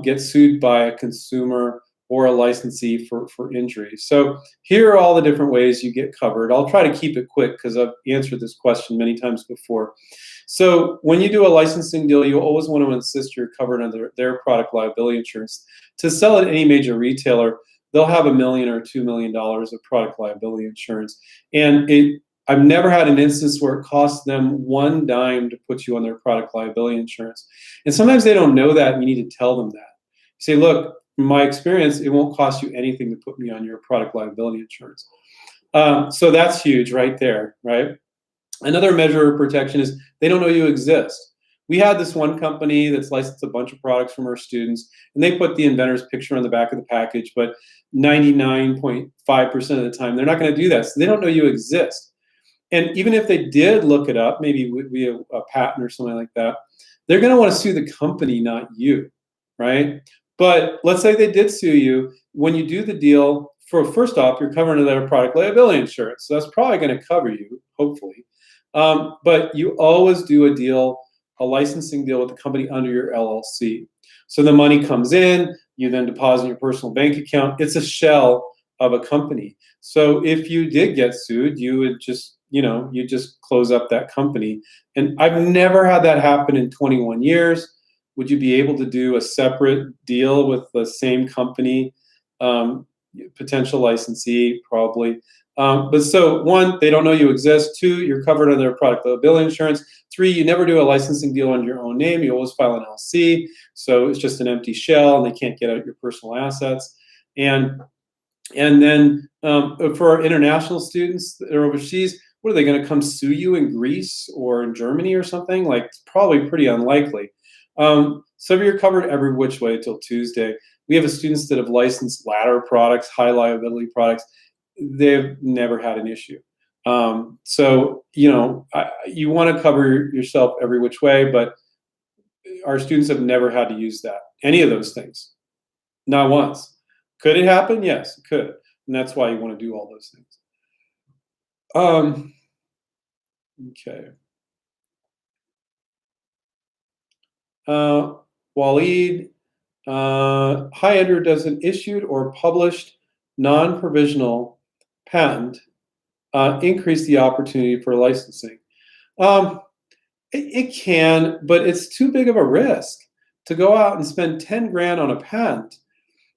Speaker 1: get sued by a consumer or a licensee for injury. So here are all the different ways you get covered. I'll try to keep it quick because I've answered this question many times before. So when you do a licensing deal, you always want to insist you're covered under their product liability insurance. To sell at any major retailer, they'll have $1 million or $2 million of product liability insurance. And I've never had an instance where it costs them one dime to put you on their product liability insurance. And sometimes they don't know that, and you need to tell them that. You say, look, from my experience, it won't cost you anything to put me on your product liability insurance. So that's huge right there, right? Another measure of protection is they don't know you exist. We had this one company that's licensed a bunch of products from our students, and they put the inventor's picture on the back of the package, but 99.5% of the time, they're not going to do that. So they don't know you exist. And even if they did look it up, maybe via a patent or something like that, they're going to want to sue the company, not you, right? But let's say they did sue you. When you do the deal, first off, you're covered under their product liability insurance. So that's probably going to cover you, hopefully. But you always do a licensing deal with the company under your LLC. So the money comes in, you then deposit in your personal bank account. It's a shell of a company. So if you did get sued, you would just you just close up that company. And I've never had that happen in 21 years. Would you be able to do a separate deal with the same company, potential licensee? Probably. But so one, they don't know you exist. Two, you're covered under their product liability insurance. Three, you never do a licensing deal under your own name. You always file an LC. So it's just an empty shell, and they can't get out your personal assets. And then for our international students that are overseas, what are they going to come sue you in Greece or in Germany or something? Like, it's probably pretty unlikely. So you're covered every which way till Tuesday. We have students that have licensed ladder products, high liability products. They've never had an issue. So you want to cover yourself every which way, but our students have never had to use any of those things, not once. Could it happen? Yes, it could, and that's why you want to do all those things. Okay. Waleed, hi Andrew, does an issued or published non-provisional patent increase the opportunity for licensing? It can, but it's too big of a risk. To go out and spend 10 grand on a patent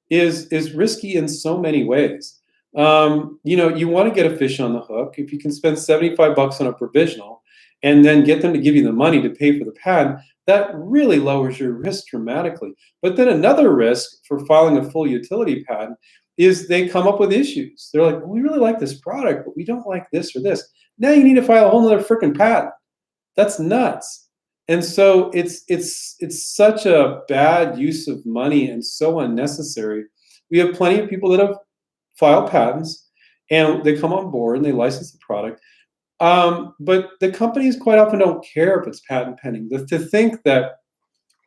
Speaker 1: is risky in so many ways. You want to get a fish on the hook. If you can spend $75 on a provisional, and then get them to give you the money to pay for the patent, that really lowers your risk dramatically. But then another risk for filing a full utility patent is they come up with issues. They're like, well, we really like this product, but we don't like this or this. Now you need to file a whole nother freaking patent. That's nuts. And so it's such a bad use of money and so unnecessary. We have plenty of people that have filed patents and they come on board and they license the product. But the companies quite often don't care if it's patent pending. To think that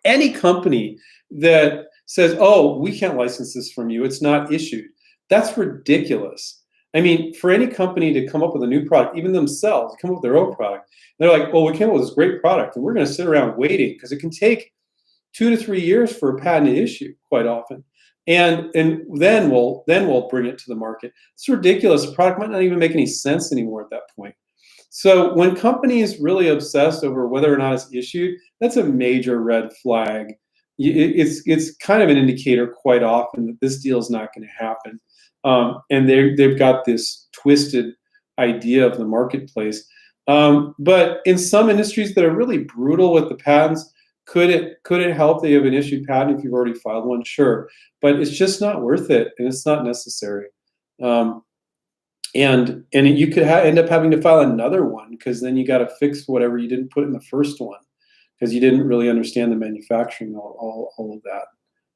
Speaker 1: any company that says, oh, we can't license this from you, it's not issued, that's ridiculous. I mean, for any company to come up with a new product, even themselves, come up with their own product, they're like, well, we came up with this great product, and we're going to sit around waiting because it can take 2 to 3 years for a patent to issue quite often. And then we'll bring it to the market. It's ridiculous. The product might not even make any sense anymore at that point. So when companies really obsess over whether or not it's issued, that's a major red flag. It's kind of an indicator quite often that this deal is not going to happen. And they've got this twisted idea of the marketplace. But in some industries that are really brutal with the patents, could it help that you have an issued patent if you've already filed one? Sure, but it's just not worth it, and it's not necessary. And you could end up having to file another one because then you got to fix whatever you didn't put in the first one because you didn't really understand the manufacturing, all of that.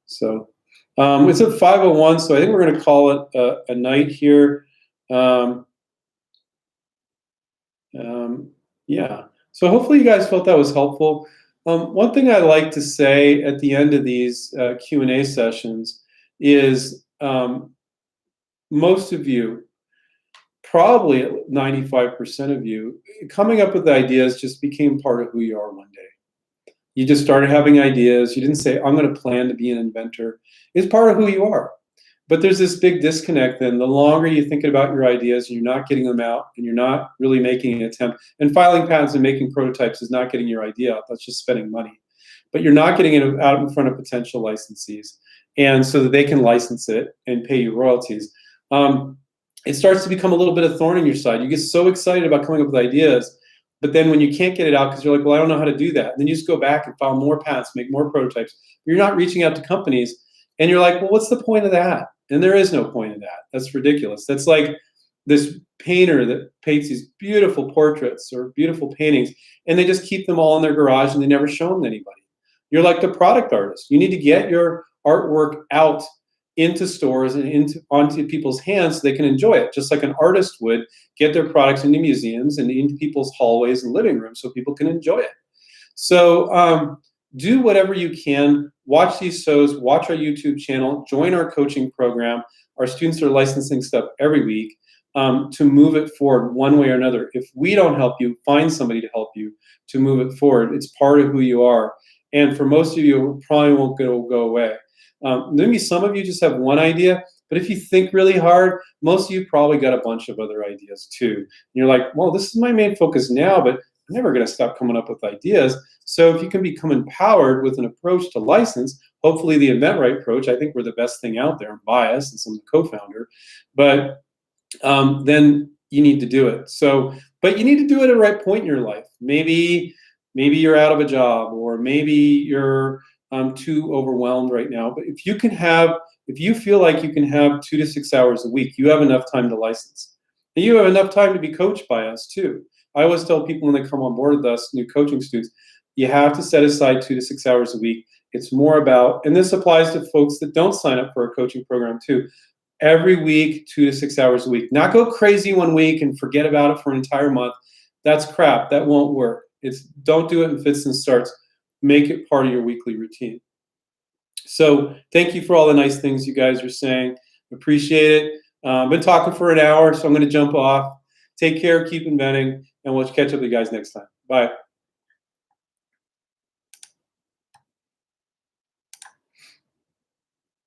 Speaker 1: So it's a 5:01, so I think we're going to call it a night here. Yeah, so hopefully you guys felt that was helpful. One thing I like to say at the end of these Q&A sessions is most of you, probably 95% of you, coming up with ideas just became part of who you are one day. You just started having ideas. You didn't say, I'm going to plan to be an inventor. It's part of who you are. But there's this big disconnect then. The longer you're thinking about your ideas and you're not getting them out and you're not really making an attempt, and filing patents and making prototypes is not getting your idea out. That's just spending money. But you're not getting it out in front of potential licensees, and so that they can license it and pay you royalties. It starts to become a little bit of thorn in your side. You get so excited about coming up with ideas, but then when you can't get it out because you're like, well, I don't know how to do that. And then you just go back and file more patents, make more prototypes. You're not reaching out to companies, and you're like, well, what's the point of that? And there is no point in that. That's ridiculous. That's like this painter that paints these beautiful portraits or beautiful paintings, and they just keep them all in their garage and they never show them to anybody. You're like the product artist. You need to get your artwork out into stores and onto people's hands so they can enjoy it, just like an artist would get their products into museums and into people's hallways and living rooms so people can enjoy it. So do whatever you can. Watch these shows, watch our YouTube channel, join our coaching program. Our students are licensing stuff every week to move it forward one way or another. If we don't help you, find somebody to help you to move it forward. It's part of who you are. And for most of you, it probably won't go away. Maybe some of you just have one idea, but if you think really hard, most of you probably got a bunch of other ideas too. And you're like, well, this is my main focus now, but I'm never going to stop coming up with ideas. So if you can become empowered with an approach to license, hopefully the inventRight approach, I think we're the best thing out there. I'm biased since I'm the co-founder, but then you need to do it. So, but you need to do it at the right point in your life. Maybe you're out of a job, or maybe you're too overwhelmed right now. But if you feel like you can have 2 to 6 hours a week, you have enough time to license. And you have enough time to be coached by us too. I always tell people when they come on board with us, new coaching students, you have to set aside 2 to 6 hours a week. It's more about, and this applies to folks that don't sign up for a coaching program too, every week, 2 to 6 hours a week. Not go crazy one week and forget about it for an entire month. That's crap. That won't work. Don't do it in fits and starts. Make it part of your weekly routine. So thank you for all the nice things you guys are saying. Appreciate it. I've been talking for an hour, so I'm going to jump off. Take care, keep inventing, and we'll catch up with you guys next time. Bye.